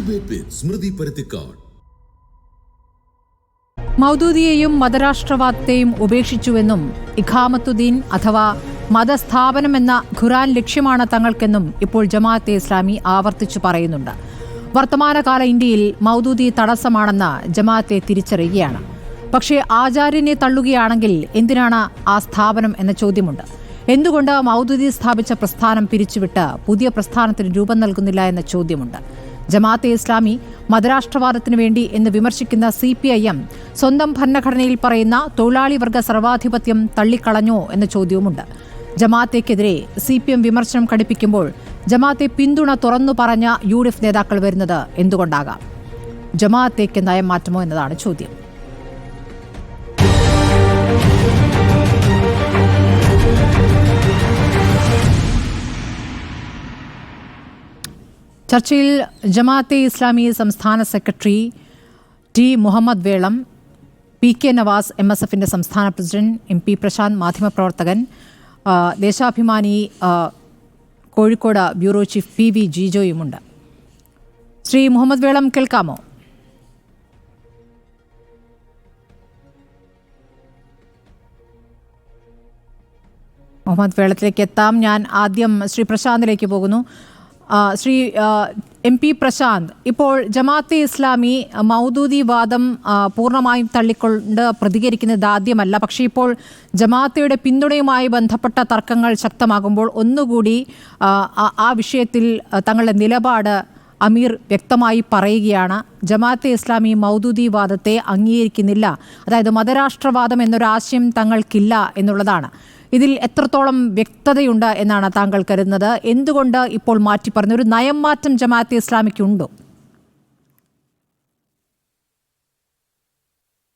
Debate വിത്ത് സ്മൃതി പരുത്തിക്കാട്. മൗദൂദിയെയും മതരാഷ്ട്രവാദത്തെയും ഉപേക്ഷിച്ചുവെന്നും ഇഖാമത്തുദ്ദീൻ അഥവാ മതസ്ഥാപനമെന്ന ഖുർആൻ ലക്ഷ്യമാണ് തങ്ങൾക്കെന്നും ഇപ്പോൾ ജമാഅത്തെ ഇസ്ലാമി ആവർത്തിച്ചു പറയുന്നുണ്ട്. വർത്തമാനകാല ഇന്ത്യയിൽ മൗദൂദി തടസ്സമാണെന്ന് ജമാഅത്തെ തിരിച്ചറിയുകയാണ്. പക്ഷേ ആചാര്യനെ തള്ളുകയാണെങ്കിൽ എന്തിനാണ് ആ സ്ഥാപനം എന്ന ചോദ്യമുണ്ട്. എന്തുകൊണ്ട് മൗദൂദി സ്ഥാപിച്ച പ്രസ്ഥാനം പിരിച്ചുവിട്ട് പുതിയ പ്രസ്ഥാനത്തിന് രൂപം നൽകുന്നില്ല എന്ന ചോദ്യമുണ്ട്. ജമാഅത്തെ ഇസ്ലാമി മതരാഷ്ട്രവാദത്തിനു വേണ്ടി എന്ന് വിമർശിക്കുന്ന CPIM സ്വന്തം ഭരണഘടനയിൽ പറയുന്ന തൊഴിലാളി വർഗ സർവാധിപത്യം തള്ളിക്കളഞ്ഞോ എന്ന ചോദ്യവുമുണ്ട്. ജമാഅത്തേക്കെതിരെ CPM വിമർശനം ഘടിപ്പിക്കുമ്പോൾ ജമാഅത്തെ പിന്തുണ തുറന്നു പറഞ്ഞ UDF നേതാക്കൾ വരുന്നത് എന്തുകൊണ്ടാകാം? ജമാഅത്തേക്ക് നയം മാറ്റുമോ എന്നതാണ് ചോദ്യം. ചർച്ചയിൽ ജമാഅത്തെ ഇസ്ലാമി സംസ്ഥാന secretary T Muhammad Velam, PK Navas MSFന്റെ സംസ്ഥാന പ്രസിഡന്റ്, MP പ്രശാന്ത് മാധ്യമപ്രവർത്തകൻ, Deshabhimani Kozhikode bureau chief PV ജിജോയുമുണ്ട്. ശ്രീ മുഹമ്മദ് വേളം, കേൾക്കാമോ? മുഹമ്മദ് വേളത്തിലേക്ക് എത്താം. ഞാൻ ആദ്യം ശ്രീ പ്രശാന്തിലേക്ക് പോകുന്നു. ശ്രീ MP പ്രശാന്ത്, ഇപ്പോൾ ജമാഅത്തെ ഇസ്ലാമി മൗദൂദി വാദം പൂർണ്ണമായും തള്ളിക്കൊണ്ട് പ്രതികരിക്കുന്നത് ആദ്യമല്ല. പക്ഷേ ഇപ്പോൾ ജമാഅത്തയുടെ പിന്തുണയുമായി ബന്ധപ്പെട്ട തർക്കങ്ങൾ ശക്തമാകുമ്പോൾ ഒന്നുകൂടി ആ വിഷയത്തിൽ തങ്ങളുടെ നിലപാട് അമീർ വ്യക്തമായി പറയുകയാണ്. ജമാഅത്തെ ഇസ്ലാമി മൗദൂദി വാദത്തെ അംഗീകരിക്കുന്നില്ല, അതായത് മതരാഷ്ട്രവാദം എന്നൊരാശയം തങ്ങൾക്കില്ല എന്നുള്ളതാണ്. ഇതിൽ എത്രത്തോളം വ്യക്തതയുണ്ട് എന്നാണ് താങ്കൾ കരുതുന്നത്? എന്തുകൊണ്ട് ഇപ്പോൾ മാറ്റി പറഞ്ഞു? ഒരു നയം മാറ്റം ജമാഅത്തെ ഇസ്ലാമിക്കുണ്ടോ?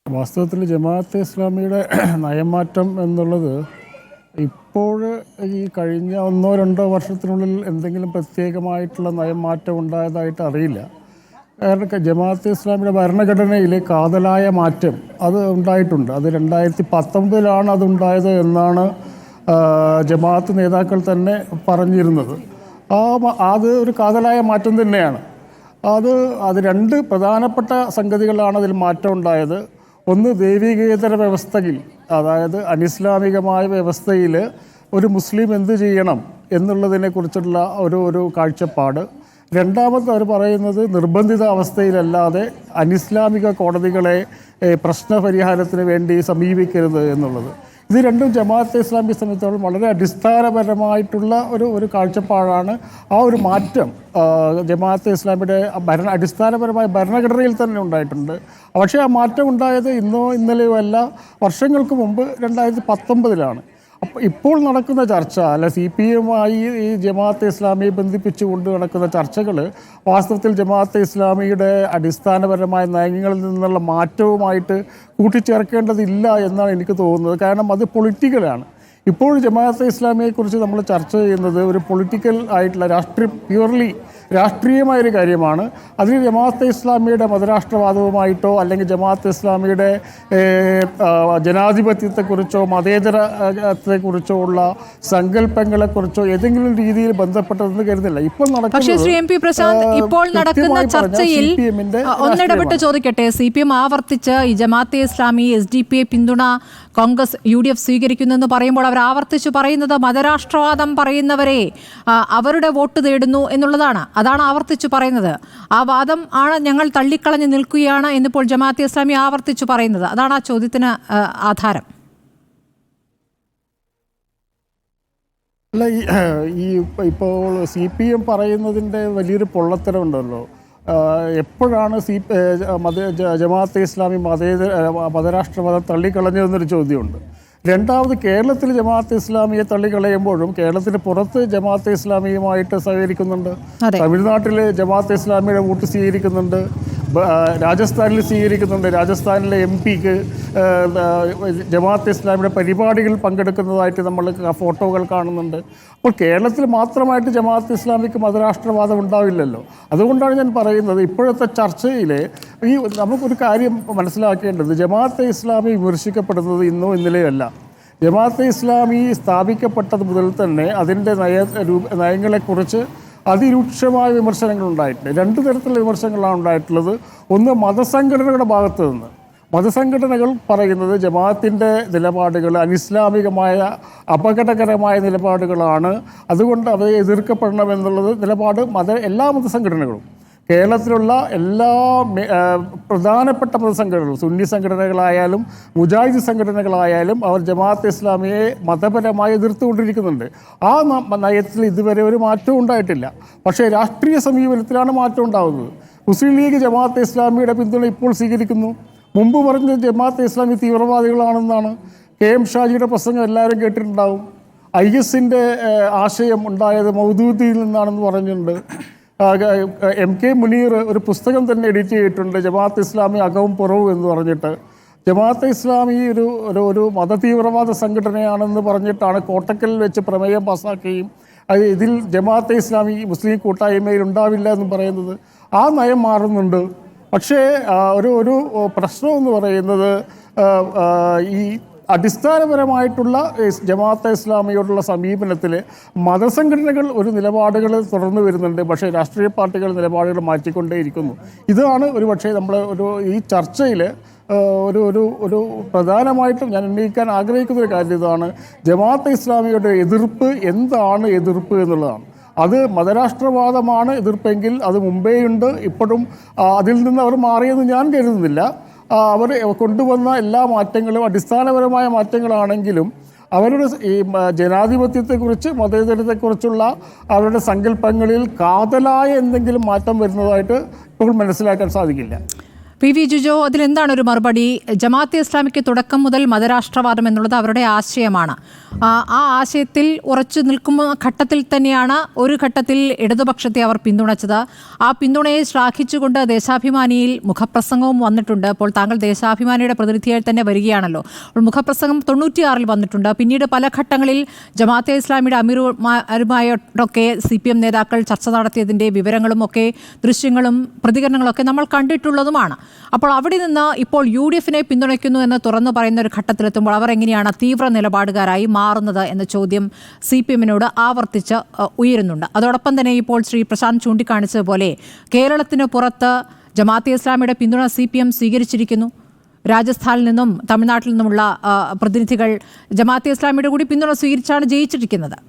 വാസ്തവത്തിൽ ജമാഅത്തെ ഇസ്ലാമിയുടെ നയമാറ്റം എന്നുള്ളത് ഇപ്പോൾ ഈ കഴിഞ്ഞ 1-2 വർഷത്തിനുള്ളിൽ എന്തെങ്കിലും പ്രത്യേകമായിട്ടുള്ള നയമാറ്റം ഉണ്ടായതായിട്ട് അറിയില്ല. കാരണം ജമാഅത്തെ ഇസ്ലാമിയുടെ ഭരണഘടനയിൽ കാതലായ മാറ്റം അത് ഉണ്ടായിട്ടുണ്ട്. അത് 2019 അതുണ്ടായത് എന്നാണ് ജമാഅത്ത് നേതാക്കൾ തന്നെ പറഞ്ഞിരുന്നത്. അത് ഒരു കാതലായ മാറ്റം തന്നെയാണ്. അത് 2 പ്രധാനപ്പെട്ട സംഗതികളാണ് അതിൽ മാറ്റം ഉണ്ടായത്. ഒന്ന്, ദൈവികേതര വ്യവസ്ഥയിൽ, അതായത് അനിസ്ലാമികമായ വ്യവസ്ഥയിൽ ഒരു മുസ്ലിം എന്ത് ചെയ്യണം എന്നുള്ളതിനെക്കുറിച്ചുള്ള ഒരു കാഴ്ചപ്പാട്. രണ്ടാമത് അവർ പറയുന്നത് നിർബന്ധിത അവസ്ഥയിലല്ലാതെ അനിസ്ലാമിക കോടതികളെ പ്രശ്നപരിഹാരത്തിന് വേണ്ടി സമീപിക്കരുത് എന്നുള്ളത്. ഇത് രണ്ടും ജമാഅത്തെ ഇസ്ലാമിയെ സംബന്ധിച്ചിടത്തോളം വളരെ അടിസ്ഥാനപരമായിട്ടുള്ള ഒരു കാഴ്ചപ്പാടാണ്. ആ ഒരു മാറ്റം ജമാഅത്തെ ഇസ്ലാമിയുടെ അടിസ്ഥാനപരമായ ഭരണഘടനയിൽ തന്നെ ഉണ്ടായിട്ടുണ്ട്. പക്ഷേ ആ മാറ്റം ഉണ്ടായത് ഇന്നോ ഇന്നലെയോ അല്ല, വർഷങ്ങൾക്ക് മുമ്പ് 2019 അപ്പോൾ ഇപ്പോൾ നടക്കുന്ന ചർച്ച, അല്ല CPMമായി ഈ ജമാഅത്തെ ഇസ്ലാമിയെ ബന്ധിപ്പിച്ചുകൊണ്ട് നടക്കുന്ന ചർച്ചകൾ വാസ്തവത്തിൽ ജമാഅത്തെ ഇസ്ലാമിയുടെ അടിസ്ഥാനപരമായ നയങ്ങളിൽ നിന്നുള്ള മാറ്റവുമായിട്ട് കൂട്ടിച്ചേർക്കേണ്ടതില്ല എന്നാണ് എനിക്ക് തോന്നുന്നത്. കാരണം അത് പൊളിറ്റിക്കലാണ്. ഇപ്പോൾ ജമാഅത്തെ ഇസ്ലാമിയെക്കുറിച്ച് നമ്മൾ ചർച്ച ചെയ്യുന്നത് ഒരു പൊളിറ്റിക്കൽ ആയിട്ടുള്ള പ്യൂർലി രാഷ്ട്രീയമായൊരു കാര്യമാണ്. അതിൽ ജമാഅത്തെ ഇസ്ലാമിയുടെ മതരാഷ്ട്രവാദവുമായിട്ടോ അല്ലെങ്കിൽ ജമാഅത്തെ ഇസ്ലാമിയുടെ ജനാധിപത്യത്തെക്കുറിച്ചോ മതേതരത്തെക്കുറിച്ചോ ഉള്ള സങ്കല്പങ്ങളെക്കുറിച്ചോ ഏതെങ്കിലും രീതിയിൽ ബന്ധപ്പെട്ടതെന്ന് കരുതില്ല. ഇപ്പോൾ നടക്കുന്ന ചർച്ചയിൽ ഒന്നിടപെട്ട് ചോദിക്കട്ടെ, CPM ആവർത്തിച്ച് ഈ ജമാഅത്തെ ഇസ്ലാമി SDPA പിന്തുണ കോൺഗ്രസ് UDF സ്വീകരിക്കുന്നെന്ന് പറയുമ്പോൾ അവർ ആവർത്തിച്ചു പറയുന്നത് മതരാഷ്ട്രവാദം പറയുന്നവരെ അവരുടെ വോട്ട് തേടുന്നു എന്നുള്ളതാണ്. അതാണ് ആവർത്തിച്ചു പറയുന്നത്. ആ വാദം ആണ് ഞങ്ങൾ തള്ളിക്കളഞ്ഞ് നിൽക്കുകയാണ് എന്നിപ്പോൾ ജമാഅത്തെ ഇസ്ലാമി ആവർത്തിച്ചു പറയുന്നത്. അതാണ് ആ ചോദ്യത്തിന് ആധാരം. അല്ല, ഇപ്പോൾ CPM പറയുന്നതിൻ്റെ വലിയൊരു പൊള്ളത്തരമുണ്ടല്ലോ. എപ്പോഴാണ് ജമാഅത്തെ ഇസ്ലാമി മതരാഷ്ട്രവാദം തള്ളിക്കളഞ്ഞതെന്നൊരു ചോദ്യമുണ്ട്. രണ്ടാമത്, കേരളത്തിൽ ജമാഅത്തെ ഇസ്ലാമിയെ തള്ളിക്കളയുമ്പോഴും കേരളത്തിന് പുറത്ത് ജമാഅത്തെ ഇസ്ലാമിയുമായിട്ട് സഹകരിക്കുന്നുണ്ട്. തമിഴ്നാട്ടിൽ ജമാഅത്തെ ഇസ്ലാമിയുടെ വോട്ട് സ്വീകരിക്കുന്നുണ്ട്, രാജസ്ഥാനിൽ സ്വീകരിക്കുന്നുണ്ട്. രാജസ്ഥാനിലെ MP-ക്ക് ജമാഅത്തെ ഇസ്ലാമിയുടെ പരിപാടികളിൽ പങ്കെടുക്കുന്നതായിട്ട് നമ്മൾ ഫോട്ടോകൾ കാണുന്നുണ്ട്. അപ്പോൾ കേരളത്തിൽ മാത്രമായിട്ട് ജമാഅത്തെ ഇസ്ലാമിക്ക് മതരാഷ്ട്രവാദം ഉണ്ടാവില്ലല്ലോ. അതുകൊണ്ടാണ് ഞാൻ പറയുന്നത്, ഇപ്പോഴത്തെ ചർച്ചയിൽ നമുക്കൊരു കാര്യം മനസ്സിലാക്കേണ്ടത്, ജമാഅത്തെ ഇസ്ലാമി വിമർശിക്കപ്പെടുന്നത് ഇന്നോ ഇന്നലെയോ അല്ല. ജമാഅത്തെ ഇസ്ലാമി സ്ഥാപിക്കപ്പെട്ടത് മുതൽ തന്നെ അതിൻ്റെ നയങ്ങളെക്കുറിച്ച് അതിരൂക്ഷമായ വിമർശനങ്ങൾ ഉണ്ടായിട്ടുണ്ട്. രണ്ട് തരത്തിലുള്ള വിമർശനങ്ങളാണ് ഉണ്ടായിട്ടുള്ളത്. ഒന്ന് മതസംഘടനകളുടെ ഭാഗത്ത് നിന്ന്. മതസംഘടനകൾ പറയുന്നത് ജമാഅത്തിൻ്റെ നിലപാടുകൾ അനിസ്ലാമികമായ അപകടകരമായ നിലപാടുകളാണ്, അതുകൊണ്ട് അവയെ എതിർക്കപ്പെടണമെന്നുള്ളത് നിലപാട് എല്ലാ മതസംഘടനകളും, കേരളത്തിലുള്ള എല്ലാ പ്രധാനപ്പെട്ട മതസംഘടനകളും, സുന്നി സംഘടനകളായാലും മുജാഹിദ് സംഘടനകളായാലും അവർ ജമാഅത്ത് ഇസ്ലാമിയെ മതപരമായി എതിർത്തുകൊണ്ടിരിക്കുന്നുണ്ട്. ആ നയത്തിൽ ഇതുവരെ ഒരു മാറ്റവും ഉണ്ടായിട്ടില്ല. പക്ഷേ രാഷ്ട്രീയ സമീപനത്തിലാണ് മാറ്റം ഉണ്ടാകുന്നത്. മുസ്ലിം ലീഗ് ജമാഅത്ത് ഇസ്ലാമിയുടെ പിന്തുണ ഇപ്പോൾ സ്വീകരിക്കുന്നു. മുമ്പ് പറഞ്ഞ ജമാഅത്ത് ഇസ്ലാമി തീവ്രവാദികളാണെന്നാണ്. KM ഷാജിയുടെ പ്രസംഗം എല്ലാവരും കേട്ടിട്ടുണ്ടാവും. IS-ന്റെ ആശയം ഉണ്ടായത് മൗദൂദിയിൽ നിന്നാണെന്ന് പറഞ്ഞിട്ടുണ്ട്. MK മുനീർ ഒരു പുസ്തകം തന്നെ എഡിറ്റ് ചെയ്തിട്ടുണ്ട്, ജമാഅത്ത് ഇസ്ലാമി അകവും പുറവും എന്ന് പറഞ്ഞിട്ട്. ജമാഅത്തെ ഇസ്ലാമി ഒരു മതതീവ്രവാദ സംഘടനയാണെന്ന് പറഞ്ഞിട്ടാണ് കോട്ടക്കലിൽ വെച്ച് പ്രമേയം പാസ്സാക്കുകയും ഇതിൽ ജമാഅത്തെ ഇസ്ലാമി മുസ്ലിം കൂട്ടായ്മയിൽ ഉണ്ടാവില്ല എന്ന് പറയുന്നത്. ആ നയം മാറുന്നുണ്ട്. പക്ഷേ ഒരു പ്രശ്നം എന്ന് പറയുന്നത് ഈ അടിസ്ഥാനപരമായിട്ടുള്ള ജമാഅത്തെ ഇസ്ലാമിയോടുള്ള സമീപനത്തിൽ മതസംഘടനകൾ ഒരു നിലപാടുകൾ തുടർന്ന് വരുന്നുണ്ട്. പക്ഷേ രാഷ്ട്രീയ പാർട്ടികൾ നിലപാടുകൾ മാറ്റിക്കൊണ്ടേയിരിക്കുന്നു. ഇതാണ് പക്ഷേ നമ്മൾ ഈ ചർച്ചയിൽ ഒരു പ്രധാനമായിട്ടും ഞാൻ ഉന്നയിക്കാൻ ആഗ്രഹിക്കുന്ന ഒരു കാര്യം ഇതാണ്. ജമാഅത്തെ ഇസ്ലാമിയുടെ എതിർപ്പ് എന്താണ് എതിർപ്പ് എന്നുള്ളതാണ്. അത് മതരാഷ്ട്രവാദമാണ് എതിർപ്പെങ്കിൽ അത് മുമ്പേയുണ്ട്, ഇപ്പോഴും അതിൽ നിന്ന് അവർ മാറിയെന്ന് ഞാൻ കരുതുന്നില്ല. അവർ കൊണ്ടുവന്ന എല്ലാ മാറ്റങ്ങളും അടിസ്ഥാനപരമായ മാറ്റങ്ങളാണെങ്കിലും അവരുടെ ഈ ജനാധിപത്യത്തെക്കുറിച്ച് മതേതരത്തെക്കുറിച്ചുള്ള അവരുടെ സങ്കല്പങ്ങളിൽ കാതലായ എന്തെങ്കിലും മാറ്റം വരുന്നതായിട്ട് ഇപ്പോൾ മനസ്സിലാക്കാൻ സാധിക്കില്ല. PV ജിജോ, അതിലെന്താണ് ഒരു മറുപടി? ജമാഅത്തെ ഇസ്ലാമിക്ക് തുടക്കം മുതൽ മതരാഷ്ട്രവാദം എന്നുള്ളത് അവരുടെ ആശയമാണ്. ആ ആശയത്തിൽ ഉറച്ചു നിൽക്കുന്ന ഘട്ടത്തിൽ തന്നെയാണ് ഒരു ഘട്ടത്തിൽ ഇടതുപക്ഷത്തെ അവർ പിന്തുണച്ചത്. ആ പിന്തുണയെ ശ്ലാഘിച്ചുകൊണ്ട് ദേശാഭിമാനിയിൽ മുഖപ്രസംഗവും വന്നിട്ടുണ്ട്. അപ്പോൾ താങ്കൾ ദേശാഭിമാനിയുടെ പ്രതിനിധിയായി തന്നെ വരികയാണല്ലോ. അപ്പോൾ മുഖപ്രസംഗം 96-ൽ വന്നിട്ടുണ്ട്. പിന്നീട് പല ഘട്ടങ്ങളിൽ ജമാഅത്തെ ഇസ്ലാമിയുടെ അമീറുമായിട്ടൊക്കെ CPM നേതാക്കൾ ചർച്ച നടത്തിയതിൻ്റെ വിവരങ്ങളും ഒക്കെ ദൃശ്യങ്ങളും പ്രതികരണങ്ങളൊക്കെ നമ്മൾ കണ്ടിട്ടുള്ളതുമാണ്. അപ്പോൾ അവിടെ നിന്ന് ഇപ്പോൾ UDF-നെ പിന്തുണയ്ക്കുന്നു എന്ന് തുറന്നു പറയുന്ന ഒരു ഘട്ടത്തിലെത്തുമ്പോൾ അവർ എങ്ങനെയാണ് തീവ്ര നിലപാടുകാരായി മാറുന്നത് എന്ന ചോദ്യം CPM-നോട് ആവർത്തിച്ച് ഉയരുന്നുണ്ട്. അതോടൊപ്പം തന്നെ ഇപ്പോൾ ശ്രീ പ്രശാന്ത് ചൂണ്ടിക്കാണിച്ചതുപോലെ കേരളത്തിന് പുറത്ത് ജമാഅത്തെ ഇസ്ലാമിയുടെ പിന്തുണ CPM സ്വീകരിച്ചിരിക്കുന്നു. രാജസ്ഥാനിൽ നിന്നും തമിഴ്നാട്ടിൽ നിന്നുമുള്ള പ്രതിനിധികൾ ജമാഅത്തെ ഇസ്ലാമിയുടെ കൂടി പിന്തുണ സ്വീകരിച്ചാണ് ജയിച്ചിരിക്കുന്നത്.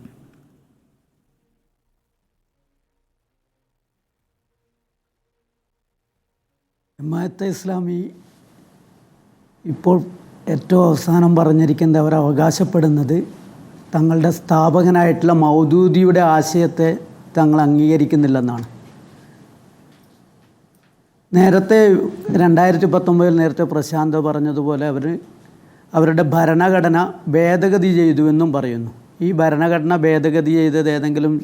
ജമാഅത്തെ ഇസ്ലാമി ഇപ്പോൾ ഏറ്റവും അവസാനം പറഞ്ഞിരിക്കുന്നത് അവർ അവകാശപ്പെടുന്നത് തങ്ങളുടെ സ്ഥാപകനായിട്ടുള്ള മൗദൂദിയുടെ ആശയത്തെ തങ്ങൾ അംഗീകരിക്കുന്നില്ലെന്നാണ്. നേരത്തെ 2019 നേരത്തെ പ്രശാന്ത് പറഞ്ഞതുപോലെ അവരുടെ ഭരണഘടന ഭേദഗതി ചെയ്തുവെന്നും പറയുന്നു. ഈ ഭരണഘടന ഭേദഗതി ചെയ്തത് ഏതെങ്കിലും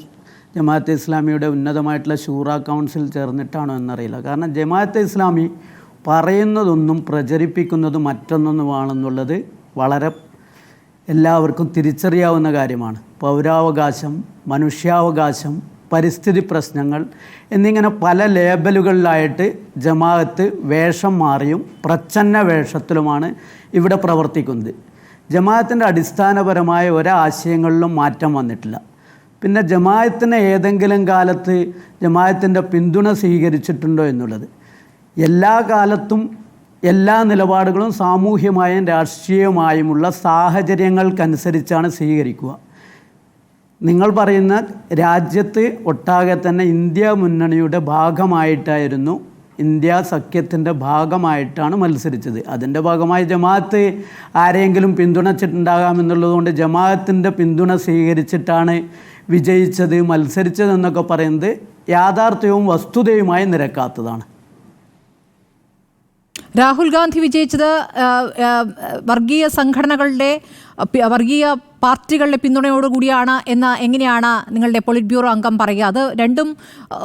ജമാഅത്തെ ഇസ്ലാമിയുടെ ഉന്നതമായിട്ടുള്ള ഷൂറ കൗൺസിൽ ചേർന്നിട്ടാണോ എന്നറിയില്ല. കാരണം ജമാഅത്തെ ഇസ്ലാമി പറയുന്നതൊന്നും പ്രചരിപ്പിക്കുന്നത് മറ്റൊന്നുമാണെന്നുള്ളത് വളരെ എല്ലാവർക്കും തിരിച്ചറിയാവുന്ന കാര്യമാണ്. പൗരാവകാശം, മനുഷ്യാവകാശം, പരിസ്ഥിതി പ്രശ്നങ്ങൾ എന്നിങ്ങനെ പല ലേബലുകളിലായിട്ട് ജമാഅത്ത് വേഷം മാറിയും പ്രച്ഛന്ന വേഷത്തിലുമാണ് ഇവിടെ പ്രവർത്തിക്കുന്നത്. ജമാഅത്തിൻ്റെ അടിസ്ഥാനപരമായ ഒരാശയങ്ങളിലും മാറ്റം വന്നിട്ടില്ല. പിന്നെ ജമാഅത്തിന് ഏതെങ്കിലും കാലത്ത് ജമാഅത്തിൻ്റെ പിന്തുണ സ്വീകരിച്ചിട്ടുണ്ടോ എന്നുള്ളത്, എല്ലാ കാലത്തും എല്ലാ നിലപാടുകളും സാമൂഹ്യമായും രാഷ്ട്രീയമായുമുള്ള സാഹചര്യങ്ങൾക്കനുസരിച്ചാണ് സ്വീകരിക്കുക. നിങ്ങൾ പറയുന്ന രാജ്യത്ത് ഒട്ടാകെ തന്നെ ഇന്ത്യ മുന്നണിയുടെ ഭാഗമായിട്ടായിരുന്നു, ഇന്ത്യ സഖ്യത്തിൻ്റെ ഭാഗമായിട്ടാണ് മത്സരിച്ചത്. അതിൻ്റെ ഭാഗമായി ജമാഅത്ത് ആരെയെങ്കിലും പിന്തുണച്ചിട്ടുണ്ടാകാമെന്നുള്ളതുകൊണ്ട് ജമാഅത്തിൻ്റെ പിന്തുണ സ്വീകരിച്ചിട്ടാണ് വിജയിച്ചത്, മത്സരിച്ചതെന്നൊക്കെ പറയുന്നത് യാഥാർത്ഥ്യവും വസ്തുതയുമായി നിരക്കാത്തതാണ്. രാഹുൽ ഗാന്ധി വിജയിച്ചത് വർഗീയ സംഘടനകളുടെ, വർഗീയ പാർട്ടികളുടെ പിന്തുണയോടുകൂടിയാണ് എന്ന് എങ്ങനെയാണ് നിങ്ങളുടെ പോളിറ്റ് ബ്യൂറോ അംഗം പറയുക? അത് രണ്ടും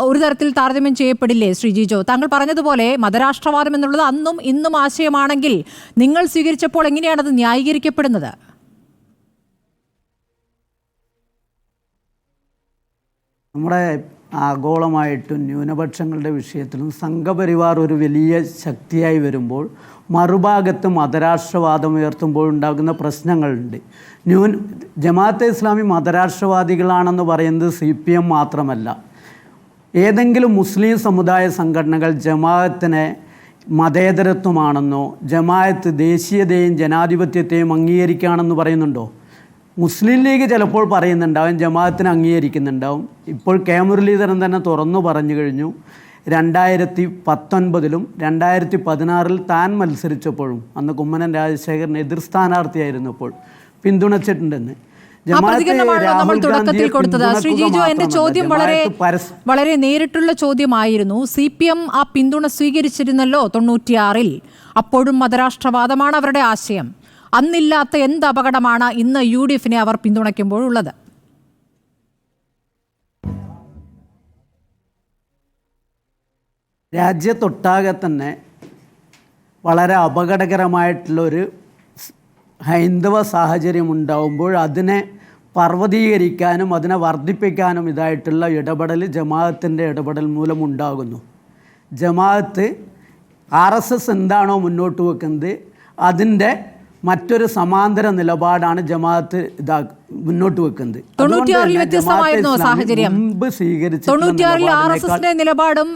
ഒരു തരത്തിൽ താരതമ്യം ചെയ്യപ്പെടില്ലേ ശ്രീ ജിജോ? താങ്കൾ പറഞ്ഞതുപോലെ മതരാഷ്ട്രവാദം എന്നുള്ളത് അന്നും ഇന്നും ആശയമാണെങ്കിൽ നിങ്ങൾ സ്വീകരിച്ചപ്പോൾ എങ്ങനെയാണത് ന്യായീകരിക്കപ്പെടുന്നത്? നമ്മുടെ ആഗോളമായിട്ടും ന്യൂനപക്ഷങ്ങളുടെ വിഷയത്തിലും സംഘപരിവാർ ഒരു വലിയ ശക്തിയായി വരുമ്പോൾ മറുഭാഗത്ത് മതരാഷ്ട്രവാദം ഉയർത്തുമ്പോൾ ഉണ്ടാകുന്ന പ്രശ്നങ്ങളുണ്ട്. ജമാഅത്തെ ഇസ്ലാമി മതരാഷ്ട്രവാദികളാണെന്ന് പറയുന്നത് CPM മാത്രമല്ല, ഏതെങ്കിലും മുസ്ലിം സമുദായ സംഘടനകൾ ജമാഅത്തിനെ മതേതരത്വമാണെന്നോ ജമാഅത്ത് ദേശീയതയും ജനാധിപത്യത്തെയും അംഗീകരിക്കുകയാണെന്ന് പറയുന്നുണ്ടോ? മുസ്ലിം ലീഗ് ചിലപ്പോൾ പറയുന്നുണ്ടാവും, ജമാഅത്തിനെ അംഗീകരിക്കുന്നുണ്ടാവും. ഇപ്പോൾ കെ മുരളീധരൻ തന്നെ തുറന്നു പറഞ്ഞു കഴിഞ്ഞു, 2019-ലും 2016-ൽ താൻ മത്സരിച്ചപ്പോഴും അന്ന് കുമ്മനം രാജശേഖരൻ എതിർ സ്ഥാനാർത്ഥിയായിരുന്നപ്പോൾ പിന്തുണച്ചിട്ടുണ്ടെന്ന്. നമ്മൾ തുടക്കത്തിൽ കൊടുത്തത്. ശ്രീ ജിജു, എന്റെ ചോദ്യം വളരെ നേരിട്ടുള്ള ചോദ്യമായിരുന്നു. CPM ആ പിന്തുണ സ്വീകരിച്ചിരുന്നല്ലോ 96-ൽ. അപ്പോഴും മതരാഷ്ട്രവാദമാണ് അവരുടെ ആശയം. അന്നില്ലാത്ത എന്ത് അപകടമാണ് ഇന്ന് UDF-നെ അവർ പിന്തുണയ്ക്കുമ്പോഴുള്ളത്? രാജ്യത്തൊട്ടാകെ തന്നെ വളരെ അപകടകരമായിട്ടുള്ളൊരു ഹൈന്ദവ സാഹചര്യം ഉണ്ടാവുമ്പോൾ അതിനെ പർവ്വതീകരിക്കാനും അതിനെ വർദ്ധിപ്പിക്കാനും ഇതായിട്ടുള്ള ഇടപെടൽ ജമാഅത്തിൻ്റെ ഇടപെടൽ മൂലമുണ്ടാകുന്നു. ജമാഅത്ത് RSS എന്താണോ മുന്നോട്ട് വെക്കുന്നത് അതിൻ്റെ മറ്റൊരു സമാന്തര നിലപാടാണ് ജമാഅത്ത് മുന്നോട്ട് വെക്കുന്നത്. 96-ൽ വ്യത്യസ്തമായിരുന്നു സാഹചര്യം. 96-ൽ RSSന്റെ നിലപാടും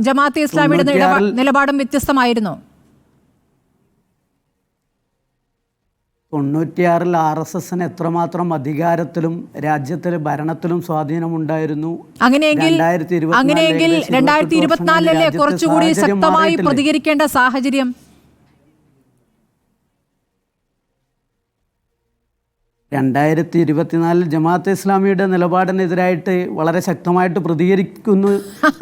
ജമാഅത്തെ ഇസ്ലാമിയുടെ നിലപാടും വ്യത്യസ്തമായിരുന്നു. 96-ൽ RSSന് എത്രമാത്രം അധികാരത്തിലും രാജ്യത്തിലെ ഭരണത്തിലും സ്വാധീനമുണ്ടായിരുന്നു. അങ്ങനെയെങ്കിൽ 2024-ലെ കുറച്ചുകൂടി ശക്തമായി പ്രതികരിക്കേണ്ട സാഹചര്യം. 2024-ൽ ജമാഅത്തെ ഇസ്ലാമിയുടെ നിലപാടിനെതിരായിട്ട് വളരെ ശക്തമായിട്ട് പ്രതികരിക്കുന്നു.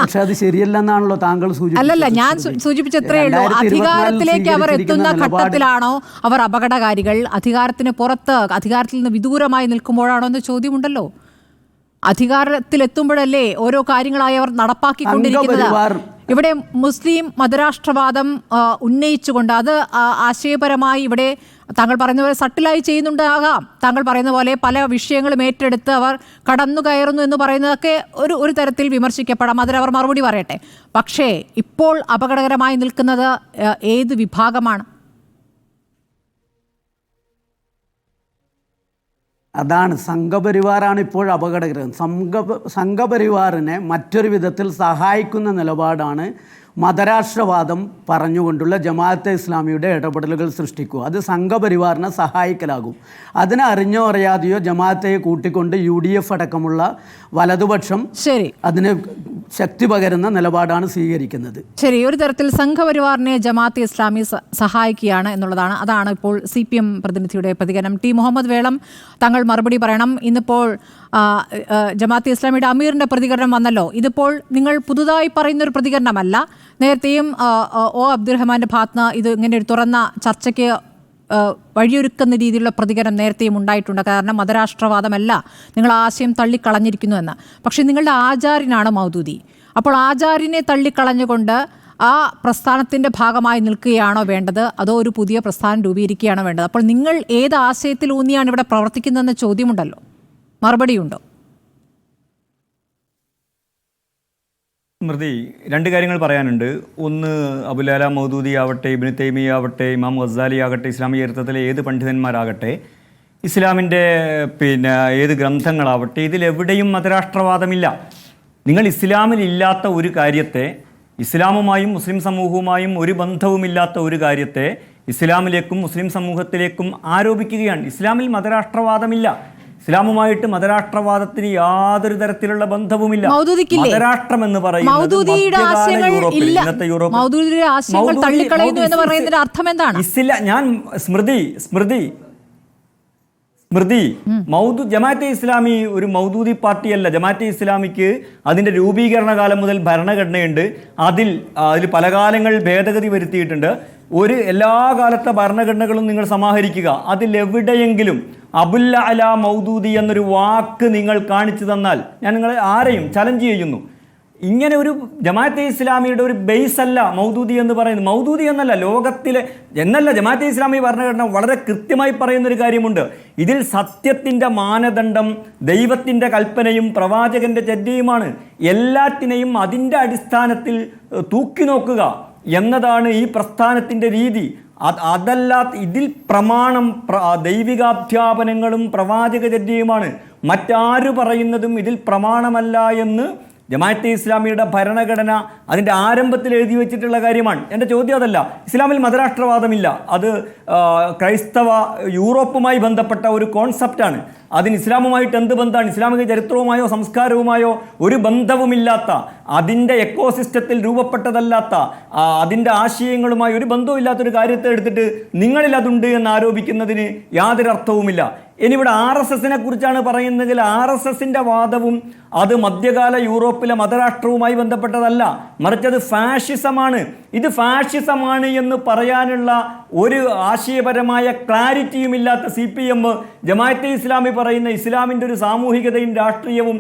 പക്ഷെ അത് ശരിയല്ലെന്നാണല്ലോ താങ്കൾ സൂചിപ്പിച്ചത്. അല്ലല്ല, ഞാൻ സൂചിപ്പിച്ചത്രേ ഉള്ളൂ. അധികാരത്തിലേക്ക് അവർ എത്തുന്ന ഘട്ടത്തിലാണോ അവർ അപകടകാരികൾ? അധികാരത്തിന് പുറത്ത്, അധികാരത്തിൽ നിന്ന് വിദൂരമായി നിൽക്കുമ്പോഴാണോ എന്ന് ചോദ്യമുണ്ടല്ലോ. അധികാരത്തിലെത്തുമ്പോഴല്ലേ ഓരോ കാര്യങ്ങളായി അവർ നടപ്പാക്കിക്കൊണ്ടിരിക്കുന്നത്. ഇവിടെ മുസ്ലിം മതരാഷ്ട്രവാദം ഉന്നയിച്ചുകൊണ്ട് അത് ആശയപരമായി ഇവിടെ താങ്കൾ പറയുന്ന പോലെ സട്ടിലായി ചെയ്യുന്നുണ്ടാകാം. താങ്കൾ പറയുന്ന പോലെ പല വിഷയങ്ങളും ഏറ്റെടുത്ത് അവർ കടന്നു കയറുന്നു എന്ന് പറയുന്നതൊക്കെ ഒരു തരത്തിൽ വിമർശിക്കപ്പെടാം. അതിനവർ മറുപടി പറയട്ടെ. പക്ഷേ ഇപ്പോൾ അപകടകരമായി നിൽക്കുന്നത് ഏത് വിഭാഗമാണ്? അതാണ് സംഘപരിവാറാണ് ഇപ്പോൾ അപകടകരം. സംഘപരിവാറിനെ മറ്റൊരു വിധത്തിൽ സഹായിക്കുന്ന നിലപാടാണ് മതരാഷ്ട്രവാദം പറഞ്ഞുകൊണ്ടുള്ള ജമാഅത്തെ ഇസ്ലാമിയുടെ ഇടപെടലുകൾ സൃഷ്ടിക്കുക. അത് സംഘപരിവാറിനെ സഹായിക്കലാകും. അതിനെ അറിഞ്ഞോ അറിയാതെയോ ജമാഅത്തെ കൂട്ടിക്കൊണ്ട് UDF അടക്കമുള്ള വലതുപക്ഷം അതിന് ശക്തി പകരുന്ന നിലപാടാണ് സ്വീകരിക്കുന്നത്. ശരി, ഒരു തരത്തിൽ സംഘപരിവാറിനെ ജമാഅത്തെ ഇസ്ലാമി സഹായിക്കുകയാണ് എന്നുള്ളതാണ്. അതാണ് ഇപ്പോൾ CPM പ്രതിനിധിയുടെ പ്രതികരണം. T. മുഹമ്മദ് വേളം, താങ്കൾ മറുപടി പറയണം. ഇന്നിപ്പോൾ ജമാഅത്തെ ഇസ്ലാമിയുടെ അമീറിന്റെ പ്രതികരണം വന്നല്ലോ. ഇതിപ്പോൾ നിങ്ങൾ പുതുതായി പറയുന്നൊരു പ്രതികരണമല്ല. നേരത്തെയും O. അബ്ദുറഹ്മാന്റെ ഭാഗത്ത് ഇത് ഇങ്ങനെ ഒരു തുറന്ന ചർച്ചയ്ക്ക് വഴിയൊരുക്കുന്ന രീതിയിലുള്ള പ്രതികരണം നേരത്തെയും ഉണ്ടായിട്ടുണ്ട്. കാരണം മതരാഷ്ട്രവാദമല്ല, നിങ്ങൾ ആശയം തള്ളിക്കളഞ്ഞിരിക്കുന്നു എന്ന്. പക്ഷേ നിങ്ങളുടെ ആചാര്യനാണ് മൗദൂദി. അപ്പോൾ ആചാര്യനെ തള്ളിക്കളഞ്ഞുകൊണ്ട് ആ പ്രസ്ഥാനത്തിൻ്റെ ഭാഗമായി നിൽക്കുകയാണോ വേണ്ടത്, അതോ ഒരു പുതിയ പ്രസ്ഥാനം രൂപീകരിക്കുകയാണോ വേണ്ടത്? അപ്പോൾ നിങ്ങൾ ഏത് ആശയത്തിൽ ഊന്നിയാണ് ഇവിടെ പ്രവർത്തിക്കുന്നതെന്ന ചോദ്യമുണ്ടല്ലോ. മറുപടിയുണ്ടോ? സ്മൃതി, രണ്ട് കാര്യങ്ങൾ പറയാനുണ്ട്. ഒന്ന്, അബുലാല മൗദൂദി ആവട്ടെ, ഇബ്നു തൈമിയ്യ ആവട്ടെ, ഇമാം ഗസാലി ആകട്ടെ, ഇസ്ലാമിക ചരിത്രത്തിലെ ഏത് പണ്ഡിതന്മാരാകട്ടെ, ഇസ്ലാമിൻ്റെ ഏത് ഗ്രന്ഥങ്ങളാവട്ടെ, ഇതിലെവിടെയും മതരാഷ്ട്രവാദമില്ല. നിങ്ങൾ ഇസ്ലാമിൽ ഇല്ലാത്ത ഒരു കാര്യത്തെ, ഇസ്ലാമുമായും മുസ്ലിം സമൂഹവുമായും ഒരു ബന്ധവുമില്ലാത്ത ഒരു കാര്യത്തെ ഇസ്ലാമിലേക്കും മുസ്ലിം സമൂഹത്തിലേക്കും ആരോപിക്കുകയാണ്. ഇസ്ലാമിൽ മതരാഷ്ട്രവാദമില്ല. ഇസ്ലാമുമായിട്ട് മതരാഷ്ട്രവാദത്തിന് യാതൊരു തരത്തിലുള്ള ബന്ധവുമില്ല. മതരാഷ്ട്രം എന്ന് പറയുന്നത് ഇന്നത്തെ ജമാഅത്തെ ഇസ്ലാമി ഒരു മൗദൂദി പാർട്ടിയല്ല. ജമാഅത്തെ ഇസ്ലാമിക്ക് അതിൻ്റെ രൂപീകരണ കാലം മുതൽ ഭരണഘടനയുണ്ട്. അതിൽ പല കാലങ്ങൾ ഭേദഗതി വരുത്തിയിട്ടുണ്ട്. എല്ലാ കാലത്തെ ഭരണഘടനകളും നിങ്ങൾ സമാഹരിക്കുക, അതിലെവിടെയെങ്കിലും അബുൽ അല മൗദൂദി എന്നൊരു വാക്ക് നിങ്ങൾ കാണിച്ചു തന്നാൽ ഞാൻ നിങ്ങളെ ആരെയും ചലഞ്ച് ചെയ്യുന്നു. ഇങ്ങനെ ഒരു ജമാഅത്തെ ഇസ്ലാമിയുടെ ഒരു ബേസ് അല്ല മൗദൂദി എന്ന് പറയുന്നത്. മൗദൂദി എന്നല്ല, ലോകത്തിലെ എന്നല്ല, ജമാഅത്തെ ഇസ്ലാമി ഭരണഘടന വളരെ കൃത്യമായി പറയുന്നൊരു കാര്യമുണ്ട്. ഇതിൽ സത്യത്തിൻ്റെ മാനദണ്ഡം ദൈവത്തിൻ്റെ കൽപ്പനയും പ്രവാചകൻ്റെ ചര്യയുമാണ്. എല്ലാറ്റിനെയും അതിൻ്റെ അടിസ്ഥാനത്തിൽ തൂക്കി നോക്കുക എന്നതാണ് ഈ പ്രസ്ഥാനത്തിൻ്റെ രീതി. അതല്ലാത്ത ഇതിൽ പ്രമാണം ദൈവികാധ്യാപനങ്ങളും പ്രവാചകചര്യയുമാണ്. മറ്റാരു പറയുന്നതും ഇതിൽ പ്രമാണമല്ല എന്ന് ജമാഅത്തെ ഇസ്ലാമിയുടെ ഭരണഘടന അതിൻ്റെ ആരംഭത്തിൽ എഴുതി വെച്ചിട്ടുള്ള കാര്യമാണ്. എൻ്റെ ചോദ്യം അതല്ല. ഇസ്ലാമിൽ മതരാഷ്ട്രവാദമില്ല. അത് ക്രൈസ്തവ യൂറോപ്പുമായി ബന്ധപ്പെട്ട ഒരു കോൺസെപ്റ്റാണ്. അതിന് ഇസ്ലാമുമായിട്ട് എന്ത് ബന്ധമാണ്? ഇസ്ലാമിക ചരിത്രവുമായോ സംസ്കാരവുമായോ ഒരു ബന്ധവുമില്ലാത്ത, അതിൻ്റെ എക്കോസിസ്റ്റത്തിൽ രൂപപ്പെട്ടതല്ലാത്ത, അതിൻ്റെ ആശയങ്ങളുമായി ഒരു ബന്ധവുമില്ലാത്തൊരു കാര്യത്തെ എടുത്തിട്ട് നിങ്ങളിൽ അതുണ്ട് എന്ന് ആരോപിക്കുന്നതിന് യാതൊരു അർത്ഥവുമില്ല. ഇനി ഇവിടെ RSSനെ കുറിച്ചാണ് പറയുന്നതെങ്കിൽ RSSന്റെ വാദവും അത് മധ്യകാല യൂറോപ്പിലെ മതരാഷ്ട്രവുമായി ബന്ധപ്പെട്ടതല്ല, മറിച്ച് അത് ഫാഷിസമാണ്. ഇത് ഫാഷിസമാണ് എന്ന് പറയാനുള്ള ഒരു ആശയപരമായ ക്ലാരിറ്റിയും ഇല്ലാത്ത CPM, ജമാഅത്തെ ഇസ്ലാമി പറയുന്ന ഇസ്ലാമിൻ്റെ ഒരു സാമൂഹികതയും രാഷ്ട്രീയവും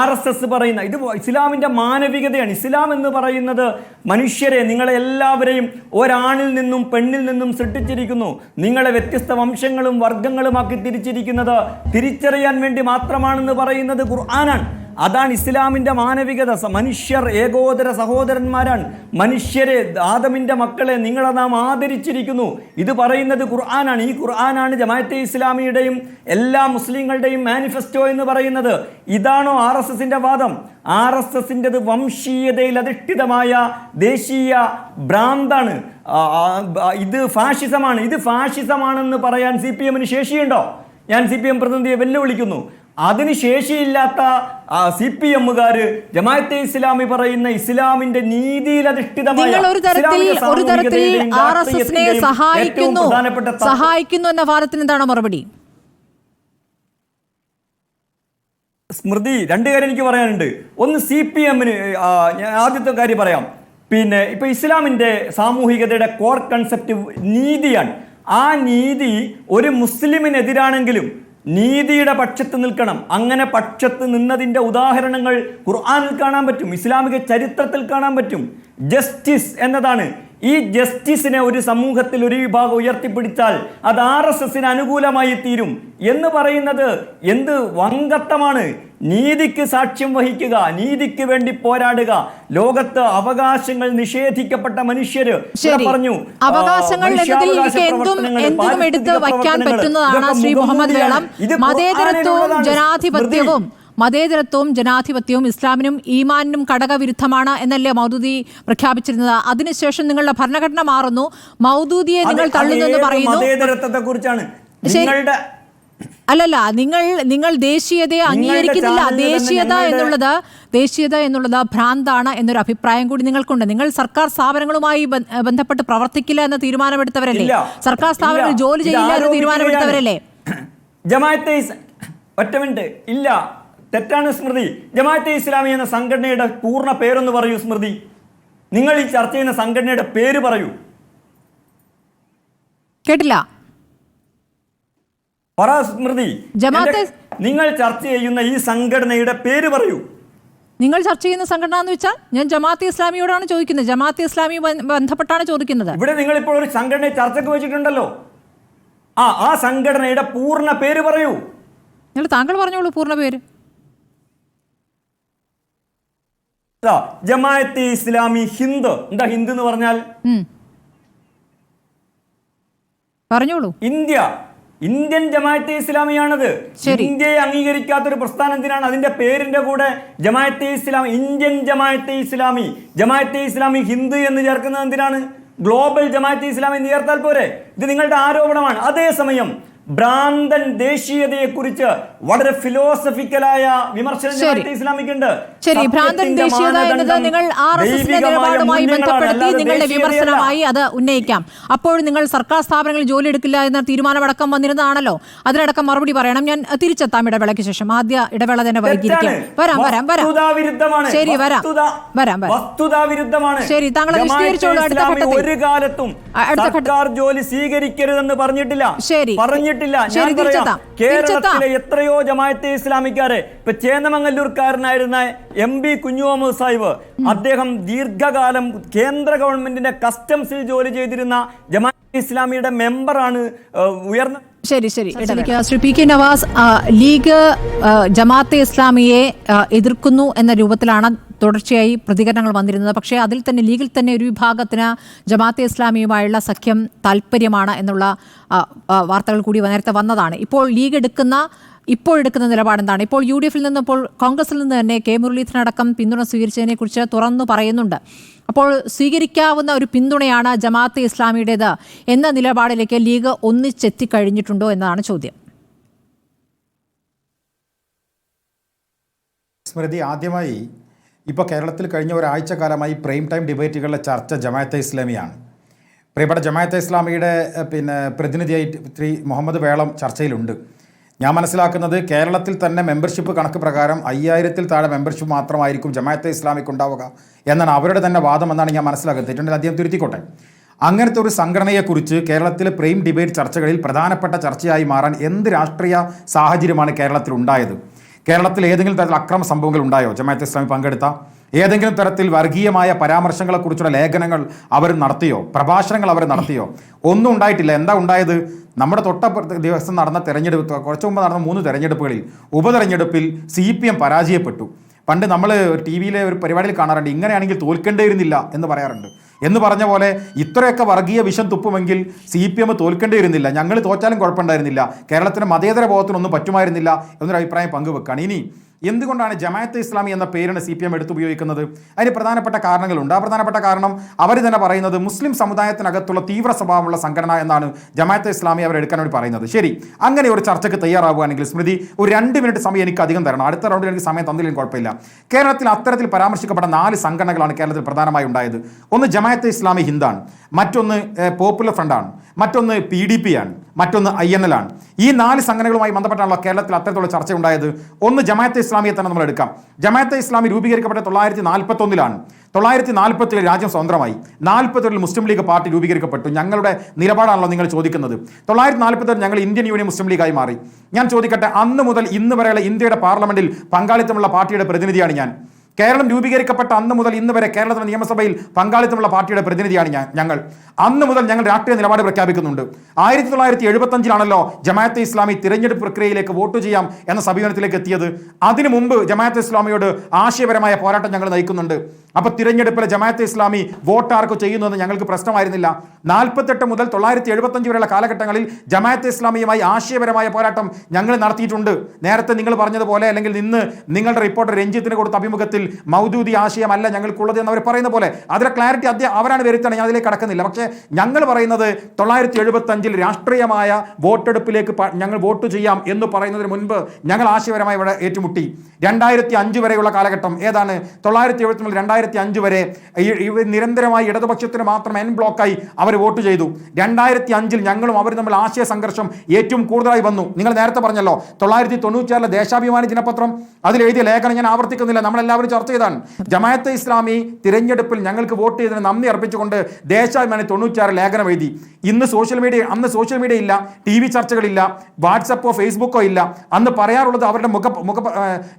RSS പറയുന്ന ഇത് ഇസ്ലാമിൻ്റെ മാനവികതയാണ്. ഇസ്ലാം എന്ന് പറയുന്നത് മനുഷ്യരെ, നിങ്ങളെ എല്ലാവരെയും ഒരാണിൽ നിന്നും പെണ്ണിൽ നിന്നും സൃഷ്ടിച്ചിരിക്കുന്നു. നിങ്ങളെ വ്യത്യസ്ത വംശങ്ങളും വർഗങ്ങളുമാക്കി തിരിച്ചിരിക്കുന്നത് തിരിച്ചറിയാൻ വേണ്ടി മാത്രമാണെന്ന് പറയുന്നത് ഖുർആനാണ്. അതാണ് ഇസ്ലാമിൻ്റെ മാനവികത. മനുഷ്യർ ഏകോദര സഹോദരന്മാരാണ്. മനുഷ്യരെ, ആദമിൻ്റെ മക്കളെ നിങ്ങളെ നാം ആദരിച്ചിരിക്കുന്നു. ഇത് പറയുന്നത് ഖുർആനാണ്. ഈ ഖുർആനാണ് ജമാഅത്തെ ഇസ്ലാമിയുടെയും എല്ലാ മുസ്ലിങ്ങളുടെയും മാനിഫെസ്റ്റോ എന്ന് പറയുന്നത്. ഇതാണോ RSSന്റെ വാദം? RSSൻ്റെത് വംശീയതയിൽ അധിഷ്ഠിതമായ ദേശീയ ഭ്രാന്താണ്. ഇത് ഫാഷിസമാണ്. ഇത് ഫാഷിസമാണെന്ന് പറയാൻ CPMന് ശേഷിയുണ്ടോ? ഞാൻ CPM പ്രതിനിധിയെ വെല്ലുവിളിക്കുന്നു. അതിന് ശേഷിയില്ലാത്ത CPMകാർ ജമാഅത്തെ ഇസ്ലാമി പറയുന്ന ഇസ്ലാമിന്റെ നീതിയിൽ അധിഷ്ഠിതമായ സഹായിക്കുന്നു എന്ന വാദത്തിന് എന്താണ് മറുപടി? സ്മൃതി, രണ്ട് കാര്യം എനിക്ക് പറയാനുണ്ട്. ഒന്ന്, CPMന് ആദ്യത്തെ കാര്യം പറയാം. പിന്നെ ഇപ്പൊ ഇസ്ലാമിന്റെ സാമൂഹികതയുടെ കോർ കൺസെപ്റ്റ് നീതിയാണ്. ആ നീതി ഒരു മുസ്ലിമിനെതിരാണെങ്കിലും നീതിയുടെ പക്ഷത്ത് നിൽക്കണം. അങ്ങനെ പക്ഷത്ത് നിന്നതിൻ്റെ ഉദാഹരണങ്ങൾ ഖുർആനിൽ കാണാൻ പറ്റും, ഇസ്ലാമിക ചരിത്രത്തിൽ കാണാൻ പറ്റും. ജസ്റ്റിസ് എന്നതാണ്. ഈ ജസ്റ്റിസിനെ ഒരു സമൂഹത്തിൽ ഒരു വിഭാഗം ഉയർത്തിപ്പിടിച്ചാൽ അത് RSSന് അനുകൂലമായി തീരും എന്ന് പറയുന്നത് എന്ത് വങ്കത്തമാണ്? നീതിക്ക് സാക്ഷ്യം വഹിക്കുക, നീതിക്ക് വേണ്ടി പോരാടുക. ലോകത്ത് അവകാശങ്ങൾ നിഷേധിക്കപ്പെട്ട മനുഷ്യര് പറഞ്ഞു, അവകാശങ്ങൾ എന്തും എടുത്ത് വയ്ക്കാൻ പറ്റുന്നതാണ് ശ്രീ മുഹമ്മദ് വേളം. മതേതരത്വവും ജനാധിപത്യവും ഇസ്ലാമിനും ഈമാനിനും ഘടകവിരുദ്ധമാണ് എന്നല്ലേ മൗദൂദി പ്രഖ്യാപിച്ചിരുന്നത്? അതിനുശേഷം നിങ്ങളുടെ ഭരണഘടന മാറുന്നു, മൗദൂദിയെ നിങ്ങൾ തള്ളുന്നു എന്ന് പറയുന്നു. അല്ലല്ല, നിങ്ങൾ ദേശീയതയെ അംഗീകരിക്കുന്നില്ല. ദേശീയത എന്നുള്ളത് ഭ്രാന്താണ് എന്നൊരു അഭിപ്രായം കൂടി നിങ്ങൾക്കുണ്ട്. നിങ്ങൾ സർക്കാർ സ്ഥാപനങ്ങളുമായി ബന്ധപ്പെട്ട് പ്രവർത്തിക്കില്ല എന്ന് തീരുമാനമെടുത്തവരല്ലേ? സർക്കാർ സ്ഥാപനങ്ങൾ ജോലി ചെയ്യില്ല എന്ന് തീരുമാനമെടുത്തവരല്ലേ? ജമാഅത്തെ ഒറ്റ മിനിറ്റ്, ഇല്ല, തെറ്റാണ് സ്മൃതി. ജമാഅത്തെ ഇസ്ലാമി എന്ന സംഘടനയുടെ പൂർണ്ണ പേരൊന്ന് പറയൂ സ്മൃതി. നിങ്ങൾ ഈ ചർച്ച ചെയ്യുന്ന സംഘടനയുടെ പേര് പറയൂ. കേട്ടില്ല. പറ സ്മൃതി. നിങ്ങൾ ചർച്ച ചെയ്യുന്ന ഈ സംഘടനയുടെ പേര് പറയൂ. നിങ്ങൾ ചർച്ച ചെയ്യുന്ന സംഘടന എന്ന് വെച്ചാൽ ഞാൻ ജമാഅത്തെ ഇസ്ലാമിയോടാണ് ചോദിക്കുന്നത്. ജമാഅത്തെ ഇസ്ലാമി ബന്ധപ്പെട്ടാണ് ചോദിക്കുന്നത്. ഇവിടെ നിങ്ങൾ ഇപ്പോൾ ഒരു സംഘടനയെ ചർച്ചയ്ക്ക് വെച്ചിട്ടുണ്ടല്ലോ. ആ സംഘടനയുടെ പൂർണ്ണ പേര് പറയൂ. താങ്കൾ പറഞ്ഞോളൂ പൂർണ്ണ പേര്. ജമാഅത്തെ ഇസ്ലാമി ഹിന്ദ്. എന്താ ഹിന്ദ് എന്ന് പറഞ്ഞാൽ? പറഞ്ഞോളൂ. ഇന്ത്യൻ ജമാഅത്തെ ഇസ്ലാമിയാണത്. ഇന്ത്യയെ അംഗീകരിക്കാത്തൊരു പ്രസ്ഥാനം എന്തിനാണ് അതിന്റെ പേരിന്റെ കൂടെ ജമാഅത്തെ ഇസ്ലാമി, ഇന്ത്യൻ ജമാഅത്തെ ഇസ്ലാമി ഹിന്ദ് എന്ന് ചേർക്കുന്നത് എന്തിനാണ്? ഗ്ലോബൽ ജമാഅത്തെ ഇസ്ലാമി എന്ന് ചേർത്താൽ പോരെ? ഇത് നിങ്ങളുടെ ആരോപണമാണ്. അതേസമയം ഭ്രാന്തൻ ദേശീയതയെ കുറിച്ച് വളരെ ഫിലോസഫിക്കലായ വിമർശനം ജമാഅത്തെ ഇസ്ലാമിക്കുണ്ട്. ശരി, ഭ്രാന്തൻ ദേശീയത എന്നത് നിങ്ങൾ RSSന്റെ നിലപാടുമായി ബന്ധപ്പെടുത്തി നിങ്ങളുടെ വിമർശനമായി അത് ഉന്നയിക്കാം. അപ്പോൾ നിങ്ങൾ സർക്കാർ സ്ഥാപനങ്ങളിൽ ജോലി എടുക്കില്ല എന്ന തീരുമാനമടക്കം വന്നിരുന്നതാണല്ലോ. അതിനടക്കം മറുപടി പറയണം. ഞാൻ തിരിച്ചെത്താം ഇടവേളയ്ക്ക് ശേഷം. ആദ്യ ഇടവേള തന്നെ വൈകിയിരിക്കാം. വരാം. ശരി, വസ്തുതാവിരുദ്ധമാണ്. ശരി, താങ്കൾ വിശദീകരിച്ചോളൂ. അടുത്ത ഘട്ടത്തിൽ ഒരു കാലത്തും സർക്കാർ ജോലി സ്വീകരിക്കരുതെന്ന് പറഞ്ഞിട്ടില്ല. ശരി, കേരളത്തിലെ എത്രയോ ജമാഅത്തെ ഇസ്ലാമിക്കാരെ, ഇപ്പൊ ചേന്നമംഗല്ലൂർക്കാരനായിരുന്ന MP കുഞ്ഞുമുഹമ്മദ് സാഹിബ്, അദ്ദേഹം ദീർഘകാലം കേന്ദ്ര ഗവൺമെന്റിന്റെ കസ്റ്റംസിൽ ജോലി ചെയ്തിരുന്ന ജമാഅത്തെ ഇസ്ലാമിയുടെ മെമ്പറാണ്. ഉയർന്ന ശരി Shri P K Navas, league Jamaat-e ഇസ്ലാമിയെ എതിർക്കുന്നു എന്ന രൂപത്തിലാണ് തുടർച്ചയായി പ്രതികരണങ്ങൾ വന്നിരുന്നത്. പക്ഷേ അതിൽ തന്നെ ലീഗിൽ തന്നെ ഒരു വിഭാഗത്തിന് ജമാഅത്തെ ഇസ്ലാമിയുമായുള്ള സഖ്യം താല്പര്യമാണ് എന്നുള്ള വാർത്തകൾ കൂടി നേരത്തെ വന്നതാണ്. ഇപ്പോൾ ലീഗ് എടുക്കുന്ന ഇപ്പോൾ എടുക്കുന്ന നിലപാടെന്താണ്? ഇപ്പോൾ UDF-ൽ നിന്ന്, ഇപ്പോൾ കോൺഗ്രസിൽ നിന്ന് തന്നെ കെ മുരളീധരൻ അടക്കം പിന്തുണ സ്വീകരിച്ചതിനെ കുറിച്ച് തുറന്നു പറയുന്നുണ്ട്. അപ്പോൾ സ്വീകരിക്കാവുന്ന ഒരു പിന്തുണയാണ് ജമാഅത്തെ ഇസ്ലാമിയുടേത് എന്ന നിലപാടിലേക്ക് ലീഗ് ഒന്നിച്ചെത്തിക്കഴിഞ്ഞിട്ടുണ്ടോ എന്നതാണ് ചോദ്യം. സ്മൃതി, ആദ്യമായി ഇപ്പോൾ കേരളത്തിൽ കഴിഞ്ഞ ഒരാഴ്ച കാലമായി പ്രൈം ടൈം ഡിബേറ്റുകളിലെ ചർച്ച ജമാഅത്തെ ഇസ്ലാമിയാണ്. പ്രിയപ്പെട്ട ജമാഅത്തെ ഇസ്ലാമിയുടെ പ്രതിനിധിയായി ശ്രീ മുഹമ്മദ് വേളം ചർച്ചയിലുണ്ട്. ഞാൻ മനസ്സിലാക്കുന്നത് കേരളത്തിൽ തന്നെ മെമ്പർഷിപ്പ് കണക്ക് പ്രകാരം 5000-ൽ താഴെ മെമ്പർഷിപ്പ് മാത്രമായിരിക്കും ജമാഅത്തെ ഇസ്ലാമിക്ക് ഉണ്ടാവുക എന്നാണ് അവരുടെ തന്നെ വാദം എന്നാണ് ഞാൻ മനസ്സിലാക്കുന്നത്. തെറ്റുണ്ടെങ്കിൽ അദ്ദേഹം തിരുത്തിക്കോട്ടെ. അങ്ങനത്തെ ഒരു സംഘടനയെക്കുറിച്ച് കേരളത്തിലെ പ്രൈം ഡിബേറ്റ് ചർച്ചകളിൽ പ്രധാനപ്പെട്ട ചർച്ചയായി മാറാൻ എന്ത് രാഷ്ട്രീയ സാഹചര്യമാണ് കേരളത്തിൽ ഉണ്ടായത്? കേരളത്തിൽ ഏതെങ്കിലും തരത്തിൽ അക്രമ സംഭവങ്ങൾ ഉണ്ടായോ ജമാഅത്തെ ഇസ്ലാമി പങ്കെടുത്ത? ഏതെങ്കിലും തരത്തിൽ വർഗീയമായ പരാമർശങ്ങളെക്കുറിച്ചുള്ള ലേഖനങ്ങൾ അവർ നടത്തിയോ? പ്രഭാഷണങ്ങൾ അവർ നടത്തിയോ? ഒന്നും ഉണ്ടായിട്ടില്ല. എന്താ ഉണ്ടായത്? നമ്മുടെ ദിവസം നടന്ന തെരഞ്ഞെടുപ്പ്, കുറച്ചു മുമ്പ് നടന്ന 3 തെരഞ്ഞെടുപ്പുകളിൽ ഉപതെരഞ്ഞെടുപ്പിൽ CPM പരാജയപ്പെട്ടു. പണ്ട് നമ്മൾ TV-യിലെ ഒരു പരിപാടിയിൽ കാണാറുണ്ട്, ഇങ്ങനെയാണെങ്കിൽ തോൽക്കേണ്ടിയിരുന്നില്ല എന്ന് പറയാറുണ്ട്. എന്ന് പറഞ്ഞ പോലെ ഇത്രയൊക്കെ വർഗീയ വിഷം തുപ്പുമെങ്കിൽ CPM തോൽക്കേണ്ടിയിരുന്നില്ല, ഞങ്ങൾ തോറ്റാലും കുഴപ്പമുണ്ടായിരുന്നില്ല, കേരളത്തിൻ്റെ മതേതര ബോധത്തിനൊന്നും പറ്റുമായിരുന്നില്ല എന്നൊരു അഭിപ്രായം പങ്കുവെക്കുകയാണ്. ഇനി എന്തുകൊണ്ടാണ് ജമാഅത്തെ ഇസ്ലാമി എന്ന പേരാണ് CPM എടുത്തുപയോഗിക്കുന്നത്? അതിന് പ്രധാനപ്പെട്ട കാരണങ്ങളുണ്ട്. ആ പ്രധാനപ്പെട്ട കാരണം അവർ തന്നെ പറയുന്നത് മുസ്ലിം സമുദായത്തിനകത്തുള്ള തീവ്ര സ്വഭാവമുള്ള സംഘടന എന്നാണ് ജമാഅത്തെ ഇസ്ലാമി അവർ എടുക്കാൻ വേണ്ടി പറയുന്നത്. ശരി, അങ്ങനെ ഒരു ചർച്ചയ്ക്ക് തയ്യാറാവുകയാണെങ്കിൽ സ്മൃതി, ഒരു 2 മിനിറ്റ് സമയം എനിക്ക് അധികം തരണം. അടുത്ത റൗണ്ടിൽ എനിക്ക് സമയം തന്നില്ലെങ്കിൽ കുഴപ്പമില്ല. കേരളത്തിൽ അത്തരത്തിൽ പരാമർശിക്കപ്പെട്ട 4 സംഘടനകളാണ് കേരളത്തിൽ പ്രധാനമായി ഉണ്ടായത്. ഒന്ന് ജമാഅത്തെ ഇസ്ലാമി ഹിന്ദാണ്, മറ്റൊന്ന് പോപ്പുലർ ഫ്രണ്ടാണ്, മറ്റൊന്ന് PDP ആണ്, മറ്റൊന്ന് INL ആണ്. ഈ 4 സംഘടനകളുമായി ബന്ധപ്പെട്ടാണല്ലോ കേരളത്തിൽ അത്തരത്തിലുള്ള ചർച്ച ഉണ്ടായത്. ഒന്ന് ജമാഅത്തെ ഇസ്ലാമിയെ തന്നെ നമ്മൾ എടുക്കാം. ജമാഅത്തെ ഇസ്ലാമി രൂപീകരിക്കപ്പെട്ട 941-ലാണ്. 947 രാജ്യം സ്വതന്ത്രമായി. 47 മുസ്ലിം ലീഗ് പാർട്ടി രൂപീകരിക്കപ്പെട്ടു. ഞങ്ങളുടെ നിലപാടാണല്ലോ നിങ്ങൾ ചോദിക്കുന്നത്. 947 ഞങ്ങൾ ഇന്ത്യൻ യൂണിയൻ മുസ്ലിം ലീഗായി മാറി. ഞാൻ ചോദിക്കട്ടെ, അന്ന് മുതൽ ഇന്ന് വരെയുള്ള ഇന്ത്യയുടെ പാർലമെന്റിൽ പങ്കാളിത്തമുള്ള പാർട്ടിയുടെ പ്രതിനിധിയാണ് ഞാൻ. കേരളം രൂപീകരിക്കപ്പെട്ട അന്ന് മുതൽ ഇന്ന് വരെ കേരളത്തിലെ നിയമസഭയിൽ പങ്കാളിത്തമുള്ള പാർട്ടിയുടെ പ്രതിനിധിയാണ് ഞങ്ങൾ. അന്ന് മുതൽ ഞങ്ങൾ രാഷ്ട്രീയ നിലപാട് പ്രഖ്യാപിക്കുന്നുണ്ട്. 1975-ലാണല്ലോ ജമാഅത്തെ ഇസ്ലാമി തിരഞ്ഞെടുപ്പ് പ്രക്രിയയിലേക്ക് വോട്ട് ചെയ്യാം എന്ന സമീപനത്തിലേക്ക് എത്തിയത്. അതിനു മുമ്പ് ജമാഅത്തെ ഇസ്ലാമിയോട് ആശയപരമായ പോരാട്ടം ഞങ്ങൾ നയിക്കുന്നുണ്ട്. അപ്പോൾ തിരഞ്ഞെടുപ്പിലെ ജമാഅത്തെ ഇസ്ലാമി വോട്ട് ആർക്ക് ചെയ്യുന്നതെന്ന് ഞങ്ങൾക്ക് പ്രശ്നമായിരുന്നില്ല. 48 മുതൽ 975 വരെയുള്ള കാലഘട്ടങ്ങളിൽ ജമാഅത്തെ ഇസ്ലാമിയുമായി ആശയപരമായ പോരാട്ടം ഞങ്ങൾ നടത്തിയിട്ടുണ്ട്. നേരത്തെ നിങ്ങൾ പറഞ്ഞതുപോലെ, അല്ലെങ്കിൽ ഇന്ന് നിങ്ങളുടെ റിപ്പോർട്ടർ രഞ്ജിത്തിന് കൊടുത്ത അഭിമുഖത്തിൽ മൗദൂദി ആശയമല്ല ഞങ്ങൾക്കുള്ളത് എന്ന് അവർ പറയുന്ന പോലെ അതിലെ ക്ലാരിറ്റി അവരാണ് വരുത്തണം. ഞാൻ അതിലേക്ക് കടക്കുന്നില്ല. പക്ഷേ ഞങ്ങൾ പറയുന്നത് 975-ൽ രാഷ്ട്രീയമായ വോട്ടെടുപ്പിലേക്ക് ഞങ്ങൾ വോട്ട് ചെയ്യാം എന്ന് പറയുന്നതിന് മുൻപ് ഞങ്ങൾ ആശയപരമായി ഇവിടെ ഏറ്റുമുട്ടി. 2005 വരെയുള്ള കാലഘട്ടം ഏതാണ്? 970 മുതൽ 2005 വരെ നിരന്തരമായി ഇടതുപക്ഷത്തിന് മാത്രം എൻ ബ്ലോക്കായി അവർ വോട്ട് ചെയ്തു. 2005-ൽ ഞങ്ങളും അവർ തമ്മിൽ ആശയ സംഘർഷം ഏറ്റവും കൂടുതലായി വന്നു. നിങ്ങൾ നേരത്തെ പറഞ്ഞല്ലോ 996-ലെ ദേശാഭിമാനി ദിനപത്രം, അതിലെഴുതിയ ലേഖനം ഞാൻ ആവർത്തിക്കുന്നില്ല, നമ്മളെല്ലാവരും ചർച്ച ചെയ്താണ്. ജമാഅത്തെ ഇസ്ലാമി തിരഞ്ഞെടുപ്പിൽ ഞങ്ങൾക്ക് വോട്ട് ചെയ്തതിന് നന്ദി അർപ്പിച്ചുകൊണ്ട് ദേശാഭിമാനി 96 ലേഖനം എഴുതി. അന്ന് സോഷ്യൽ മീഡിയ ഇല്ല, TV ചർച്ചകളില്ല, വാട്സപ്പോ ഫേസ്ബുക്കോ ഇല്ല. അന്ന് പറയാറുള്ളത്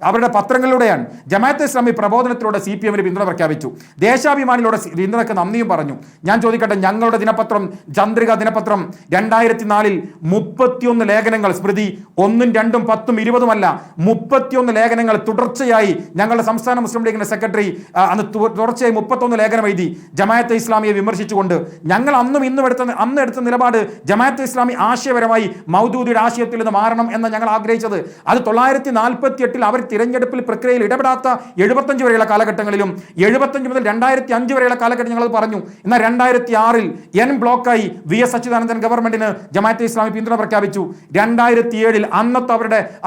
അവരുടെ പത്രങ്ങളിലൂടെയാണ്. ജമാഅത്തെ ഇസ്ലാമി പ്രബോധനത്തിലൂടെ CPM-ന് പിന്തുണ പ്രഖ്യാപിച്ചു. ദേശാഭിമാനിയിലൂടെ പിന്തുണയ്ക്ക് നന്ദിയും പറഞ്ഞു. ഞാൻ ചോദിക്കട്ടെ, ഞങ്ങളുടെ ദിനപത്രം ചന്ദ്രിക ദിനപത്രം 2004-ൽ 31 ലേഖനങ്ങൾ, സ്മൃതി 1, 2, 10, 20 31 ലേഖനങ്ങൾ തുടർച്ചയായി ഞങ്ങളുടെ സംസ്ഥാന മുസ്ലിം ലീഗിന്റെ സെക്രട്ടറി അന്ന് തുടർച്ചയായി 31 ലേഖനം എഴുതി ജമാഅത്തെ ഇസ്ലാമിയെ വിമർശിച്ചുകൊണ്ട്. ഞങ്ങൾ അന്ന് എടുത്ത നിലപാട് ജമാഅത്തെ ഇസ്ലാമി ആശയപരമായി മൗദൂദിയുടെ ആശയത്തിൽ നിന്ന് മാറണം എന്ന് ഞങ്ങൾ ആഗ്രഹിച്ചത്. അത് 948-ൽ അവർ തിരഞ്ഞെടുപ്പിൽ പ്രക്രിയയിൽ ഇടപെടാത്ത 75 വരെയുള്ള കാലഘട്ടങ്ങളിലും 75 മുതൽ 2005 വരെയുള്ള കാലഘട്ടം ഞങ്ങളത് പറഞ്ഞു. എന്നാൽ 2006-ൽ എൻ ബ്ലോക്കായി VS അച്യുതാനന്ദൻ ഗവൺമെന്റിന് ജമാഅത്തെ ഇസ്ലാമി പിന്തുണ പ്രഖ്യാപിച്ചു. 2007-ൽ അന്നത്തെ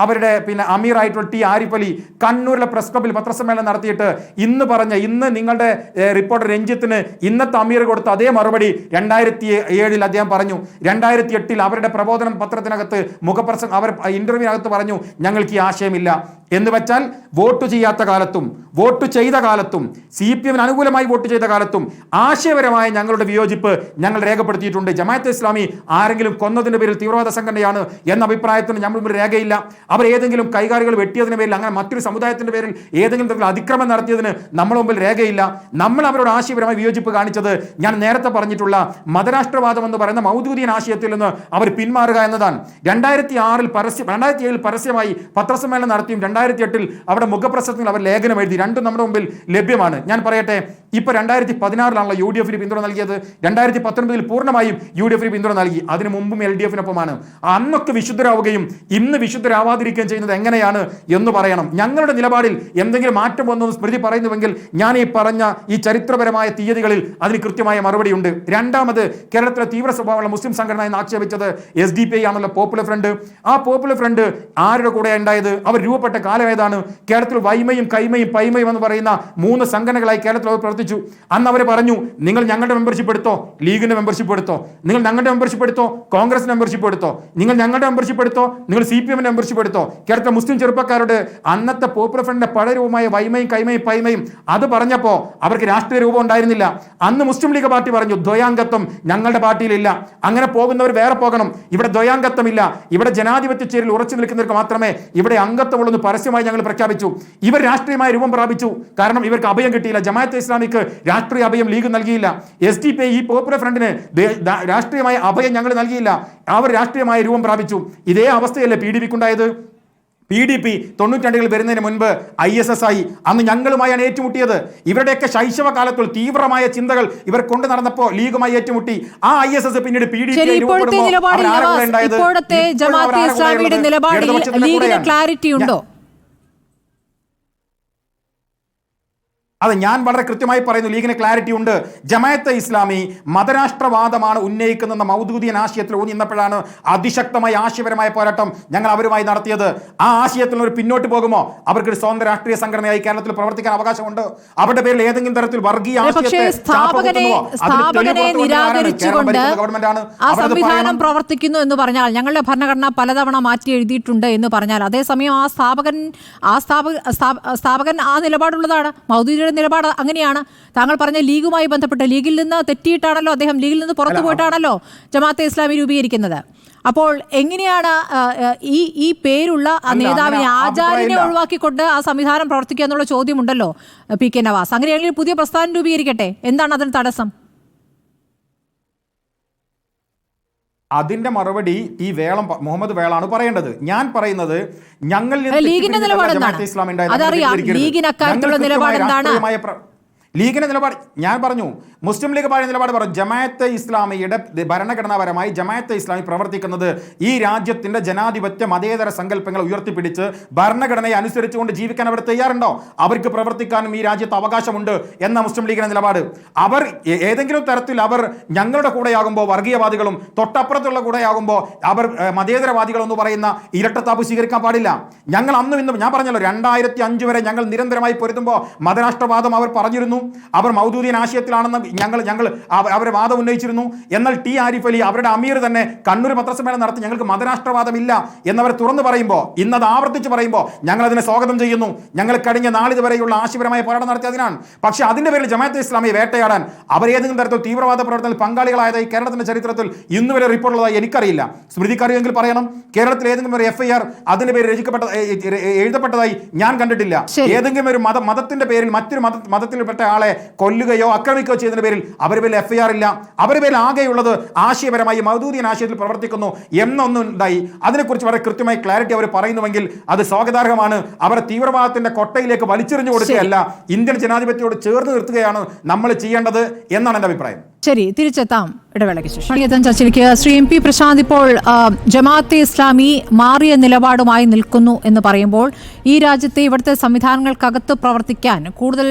അവരുടെ അമീറായിട്ടുള്ള T ആരിഫ് അലി കണ്ണൂരിലെ പ്രസ് ക്ലബിൽ പത്രസമ്മേളനം നടത്തിയിട്ട് ഇന്ന് നിങ്ങളുടെ റിപ്പോർട്ടർ രഞ്ജിത്തിന് ഇന്നത്തെ അമീർ കൊടുത്ത അതേ മറുപടി 2007-ൽ അദ്ദേഹം പറഞ്ഞു. 2008-ൽ അവരുടെ പ്രബോധനം പത്രത്തിനകത്ത് അവർ ഇന്റർവ്യൂവിനകത്ത് പറഞ്ഞു, ഞങ്ങൾക്ക് ഈ ആശയമില്ല എന്ന് വെച്ചാൽ വോട്ട് ചെയ്യാത്ത കാലത്തും വോട്ട് ചെയ്ത കാലത്തും CPM-ന് അനുകൂലമായി വോട്ട് ചെയ്ത കാലത്തും ആശയപരമായ ഞങ്ങളുടെ വിയോജിപ്പ് ഞങ്ങൾ രേഖപ്പെടുത്തിയിട്ടുണ്ട്. ജമാഅത്തെ ഇസ്ലാമി ആരെങ്കിലും കൊന്നതിന്റെ പേരിൽ തീവ്രവാദ സംഘടനയാണ് എന്ന അഭിപ്രായത്തിന് നമ്മൾ മുമ്പിൽ രേഖയില്ല. അവർ ഏതെങ്കിലും കൈകാരികൾ വെട്ടിയതിന്റെ പേരിൽ, അങ്ങനെ മറ്റൊരു സമുദായത്തിന്റെ പേരിൽ ഏതെങ്കിലും തരത്തിൽ അതിക്രമം നടത്തിയതിന് നമ്മൾ മുമ്പിൽ രേഖയില്ല. നമ്മൾ അവരോട് ആശയപരമായി വിയോജിപ്പ് കാണിച്ചത് ഞാൻ നേരത്തെ പറഞ്ഞിട്ടുള്ള മതരാഷ്ട്രവാദം എന്ന് പറയുന്ന മൗദൂദിയൻ ആശയത്തിൽ നിന്ന് അവർ പിന്മാറുക എന്നതാണ്. 2007-ൽ പരസ്യമായി പത്രസമ്മേളനം നടത്തിയും 2008 അവിടെ മുഖപ്രസംഗത്തിൽ അവർ ലേഖനം എഴുതി. രണ്ടും നമ്മുടെ മുമ്പിൽ ലഭ്യമാണ്. ഞാൻ പറയട്ടെ, ഇപ്പൊ 2016 UDF പിന്തുണ നൽകിയത്. 2019 പൂർണ്ണമായും UDF പിന്തുണ നൽകി. അതിനു മുമ്പും LDF-നൊപ്പമാണ്. അന്നൊക്കെ വിശുദ്ധരാവുകയും ഇന്ന് വിശുദ്ധരാവാതിരിക്കുകയും ചെയ്യുന്നത് എങ്ങനെയാണ് എന്ന് പറയണം. ഞങ്ങളുടെ നിലപാടിൽ എന്തെങ്കിലും മാറ്റം വന്നു സ്മൃതി പറയുന്നുവെങ്കിൽ ഞാൻ ഈ പറഞ്ഞ ഈ ചരിത്രപരമായ തീയതികളിൽ അതിന് കൃത്യമായ മറുപടിയുണ്ട്. രണ്ടാമത്, കേരളത്തിലെ തീവ്ര സ്വഭാവമുള്ള മുസ്ലിം സംഘടന എന്ന് ആക്ഷേപിച്ചത് SDP ആണല്ലോ, പോപ്പുലർ ഫ്രണ്ട്. ആ പോപ്പുലർ ഫ്രണ്ട് ആരുടെ കൂടെ ഉണ്ടായത്? അവർ രൂപപ്പെട്ട കാലം ഏതാണ്? കേരളത്തിൽ വൈമയും കൈമയും പൈമയും എന്ന് പറയുന്ന 3 സംഘടനകളായി കേരളത്തിൽ അവർ പ്രവർത്തിച്ചു. അന്ന് അവർ പറഞ്ഞു, നിങ്ങൾ ഞങ്ങളുടെ മെമ്പർഷിപ്പ് എടുത്തോ, ലീഗിന്റെ മെമ്പർഷിപ്പ് എടുത്തോ, നിങ്ങൾ ഞങ്ങളുടെ മെമ്പർഷിപ്പ് എടുത്തോ, കോൺഗ്രസ് മെമ്പർഷിപ്പ് എടുത്തോ, നിങ്ങൾ ഞങ്ങളുടെ മെമ്പർഷിപ്പ് എടുത്തോ, നിങ്ങൾ CPM-ന്റെ മെമ്പർഷിപ്പ് എടുത്തോ. കേരളത്തിലെ മുസ്ലിം ചെറുപ്പക്കാരോട് അന്നത്തെ പോപ്പുലർ ഫ്രണ്ടിന്റെ പഴയ രൂപമായ വൈമയും കൈമയും പൈമയും അത് പറഞ്ഞപ്പോ അവർക്ക് രാഷ്ട്രീയ രൂപം ഉണ്ടായിരുന്നില്ല. അന്ന് മുസ്ലിം ലീഗ് പാർട്ടി പറഞ്ഞു, ദ്വയാംഗത്വം ഞങ്ങളുടെ പാർട്ടിയിലില്ല, അങ്ങനെ പോകുന്നവർ വേറെ പോകണം, ഇവിടെ ദ്വയാംഗത്വമില്ല, ഇവിടെ ജനാധിപത്യ ചേരിൽ ഉറച്ചു നിൽക്കുന്നവർക്ക് മാത്രമേ ഇവിടെ അംഗത്വമുള്ളൂ രാഷ്ട്രീയമായി ഞങ്ങൾ പ്രഖ്യാപിച്ചു. ഇവർ രാഷ്ട്രീയമായ രൂപം പ്രാപിച്ചു. കാരണം ഇവർക്ക് അഭയം കിട്ടിയില്ല. ജമാഅത്തെ ഇസ്ലാമിക്ക് രാഷ്ട്രീയ അഭയം ലീഗ് നൽകിയില്ല. SDP ഈ പോപ്പുലർ ഫ്രണ്ടിന് രാഷ്ട്രീയമായ അഭയം ഞങ്ങൾ നൽകിയില്ല. അവർ രാഷ്ട്രീയമായ രൂപം പ്രാപിച്ചു. ഇതേ അവസ്ഥയല്ലേ PDP-ക്കുണ്ടായത്? PDP 92 വരുന്നതിന് മുൻപ് ISS ആയി. അന്ന് ഞങ്ങളുമായാണ് ഏറ്റുമുട്ടിയത്. ഇവരുടെയൊക്കെ ശൈശവ കാലത്തിൽ തീവ്രമായ ചിന്തകൾ ഇവർ കൊണ്ടു നടന്നപ്പോൾ ലീഗുമായി ഏറ്റുമുട്ടി. ആ ISS പിന്നീട് ഇപ്പോഴത്തെ ജമാഅത്തെ ഇസ്ലാമിയുടെ നിലപാടിൽ ലീഗിന് ക്ലാരിറ്റി ഉണ്ടോ? അത് ഞാൻ വളരെ കൃത്യമായി പറയുന്നു, ലീഗിന് ക്ലാരിറ്റി ഉണ്ട്. ജമാഅത്തെ ഇസ്ലാമി മതരാഷ്ട്രവാദമാണ് ഉന്നയിക്കുന്ന മൗദൂദിയൻ ആശയത്തിൽ ഊന്നിന്നപ്പോഴാണ് അതിശക്തമായ ആശയപരമായ പോരാട്ടം ഞങ്ങൾ അവരുമായി നടത്തിയത്. ആ ആശയത്തിൽ ഒരു പിന്നോട്ട് പോകുമോ? അവർക്കൊരു സ്വന്തം രാഷ്ട്രീയ സംഘടനയായി കേരളത്തിൽ പ്രവർത്തിക്കാൻ അവകാശമുണ്ട്. അവരുടെ പേരിൽ ഏതെങ്കിലും തരത്തിൽ വർഗീയ സംവിധാനം പ്രവർത്തിക്കുന്നു എന്ന് പറഞ്ഞാൽ, ഞങ്ങളുടെ ഭരണഘടന പലതവണ മാറ്റി എഴുതിയിട്ടുണ്ട് എന്ന് പറഞ്ഞാൽ, അതേസമയം സ്ഥാപകൻ ആ നിലപാടുള്ളതാണ്. മൗദൂദിയുടെ നിലപാട് അങ്ങനെയാണ്. താങ്കൾ പറഞ്ഞ ലീഗുമായി ബന്ധപ്പെട്ട് ലീഗിൽ നിന്ന് തെറ്റിയിട്ടാണല്ലോ അദ്ദേഹം, ലീഗിൽ നിന്ന് പുറത്തു പോയിട്ടാണല്ലോ ജമാഅത്തെ ഇസ്ലാമി രൂപീകരിക്കുന്നത്. അപ്പോൾ എങ്ങനെയാണ് ഈ പേരുള്ള നേതാവിനെ, ആചാര്യനെ ഒഴിവാക്കിക്കൊണ്ട് ആ സംവിധാനം പ്രവർത്തിക്കുക എന്നുള്ള ചോദ്യമുണ്ടല്ലോ PK നവാസ്. അങ്ങനെയാണെങ്കിൽ പുതിയ പ്രസ്ഥാനം രൂപീകരിക്കട്ടെ, എന്താണ് അതിന് തടസ്സം? അതിന്റെ മറുപടി ഈ മുഹമ്മദ് വേളാണ് പറയേണ്ടത്. ഞാൻ പറയുന്നത് ലീഗിന്റെ നിലപാട് എന്താണ്? അതറിയാം, ലീഗിന് അക്കാര്യത്തിലുള്ള നിലപാട് എന്താണ്? ലീഗിന്റെ നിലപാട് ഞാൻ പറഞ്ഞു. മുസ്ലിം ലീഗ് പാർട്ടി നിലപാട് പറഞ്ഞു. ജമാഅത്തെ ഇസ്ലാമിയുടെ ഭരണഘടനാപരമായി ജമാഅത്തെ ഇസ്ലാമി പ്രവർത്തിക്കുന്നത് ഈ രാജ്യത്തിന്റെ ജനാധിപത്യ മതേതര സങ്കല്പങ്ങൾ ഉയർത്തിപ്പിടിച്ച് ഭരണഘടനയെ അനുസരിച്ചുകൊണ്ട് ജീവിക്കാൻ അവർ തയ്യാറുണ്ടോ? അവർക്ക് പ്രവർത്തിക്കാനും ഈ രാജ്യത്ത് അവകാശമുണ്ട് എന്ന മുസ്ലിം ലീഗിന്റെ നിലപാട്. അവർ ഏതെങ്കിലും തരത്തിൽ അവർ ഞങ്ങളുടെ കൂടെയാകുമ്പോൾ വർഗീയവാദികളും തൊട്ടപ്പുറത്തുള്ള കൂടെയാകുമ്പോൾ അവർ മതേതരവാദികളെന്ന് പറയുന്ന ഇരട്ടത്താപ്പ് സ്വീകരിക്കാൻ പാടില്ല. ഞങ്ങൾ അന്നും ഇന്നും ഞാൻ പറഞ്ഞല്ലോ, 2005 വരെ ഞങ്ങൾ നിരന്തരമായി പൊരുതുമ്പോൾ മതരാഷ്ട്രവാദം അവർ പറഞ്ഞിരുന്നു. അവർ മൗദൂദിയൻ ആശയത്തിലാണെന്ന് ഞങ്ങൾ അവരെ വാദം ഉന്നയിച്ചിരുന്നു. എന്നാൽ T ആരിഫ് അലി അവരുടെ അമീർ തന്നെ കണ്ണൂർ പത്രസമ്മേളനം നടത്തി ഞങ്ങൾക്ക് മതരാഷ്ട്രവാദമില്ല എന്നവർ തുറന്നു പറയുമ്പോൾ, ഇന്നത് ആവർത്തിച്ച് പറയുമ്പോൾ ഞങ്ങൾ അതിനെ സ്വാഗതം ചെയ്യുന്നു. ഞങ്ങൾ കഴിഞ്ഞ നാളിതുവരെയുള്ള ആശയപരമായ പോരാട്ടം നടത്തിയതിനാണ്. പക്ഷേ അതിന്റെ പേരിൽ ജമാഅത്തെ ഇസ്ലാമിയെ വേട്ടയാടാൻ അവർ ഏതെങ്കിലും തരത്തിൽ തീവ്രവാദ പ്രവർത്തനത്തിൽ പങ്കാളികളായതായി കേരളത്തിന്റെ ചരിത്രത്തിൽ ഇന്ന് വരെ റിപ്പോർട്ടുള്ളതായി എനിക്കറിയില്ല. സ്മൃതിക്കറിയെങ്കിൽ പറയണം. കേരളത്തിൽ ഏതെങ്കിലും ഒരു FIR അതിന്റെ പേരിൽ എഴുതപ്പെട്ടതായി ഞാൻ കണ്ടിട്ടില്ല. ഏതെങ്കിലും ഒരു മതത്തിന്റെ പേരിൽ മറ്റൊരു മതത്തിൽപ്പെട്ട ആളെ കൊല്ലുകയോ ആക്രമിക്കുകയോ ചെയ്തതിന്റെ പേരിൽ അവരുടെ പേരിൽ FIR ഇല്ല. അവരുടെ പേരിൽ ആകെയുള്ളത് ആശയപരമായി മൗദൂദിയൻ ആശയത്തിൽ പ്രവർത്തിക്കുന്നു എന്നൊന്നുണ്ടായി. അതിനെക്കുറിച്ച് വളരെ കൃത്യമായി ക്ലാരിറ്റി അവർ പറയുന്നുവെങ്കിൽ അത് സ്വാഗതാർഹമാണ്. അവരെ തീവ്രവാദത്തിന്റെ കൊട്ടയിലേക്ക് വലിച്ചെറിഞ്ഞു കൊടുക്കുകയല്ല, ഇന്ത്യൻ ജനാധിപത്യത്തോട് ചേർന്ന് നിർത്തുകയാണ് നമ്മൾ ചെയ്യേണ്ടത് എന്നാണ് എൻ്റെ അഭിപ്രായം. ശരി, തിരിച്ചെത്താം ഇടവേളയ്ക്ക് ശേഷം. ചർച്ചയിലേക്ക് ശ്രീ MP പ്രശാന്ത്, ഇപ്പോൾ ജമാഅത്തെ ഇസ്ലാമി മാറിയ നിലപാടുമായി നിൽക്കുന്നു എന്ന് പറയുമ്പോൾ ഈ രാജ്യത്തെ ഇവിടുത്തെ സംവിധാനങ്ങൾക്കകത്ത് പ്രവർത്തിക്കാൻ കൂടുതൽ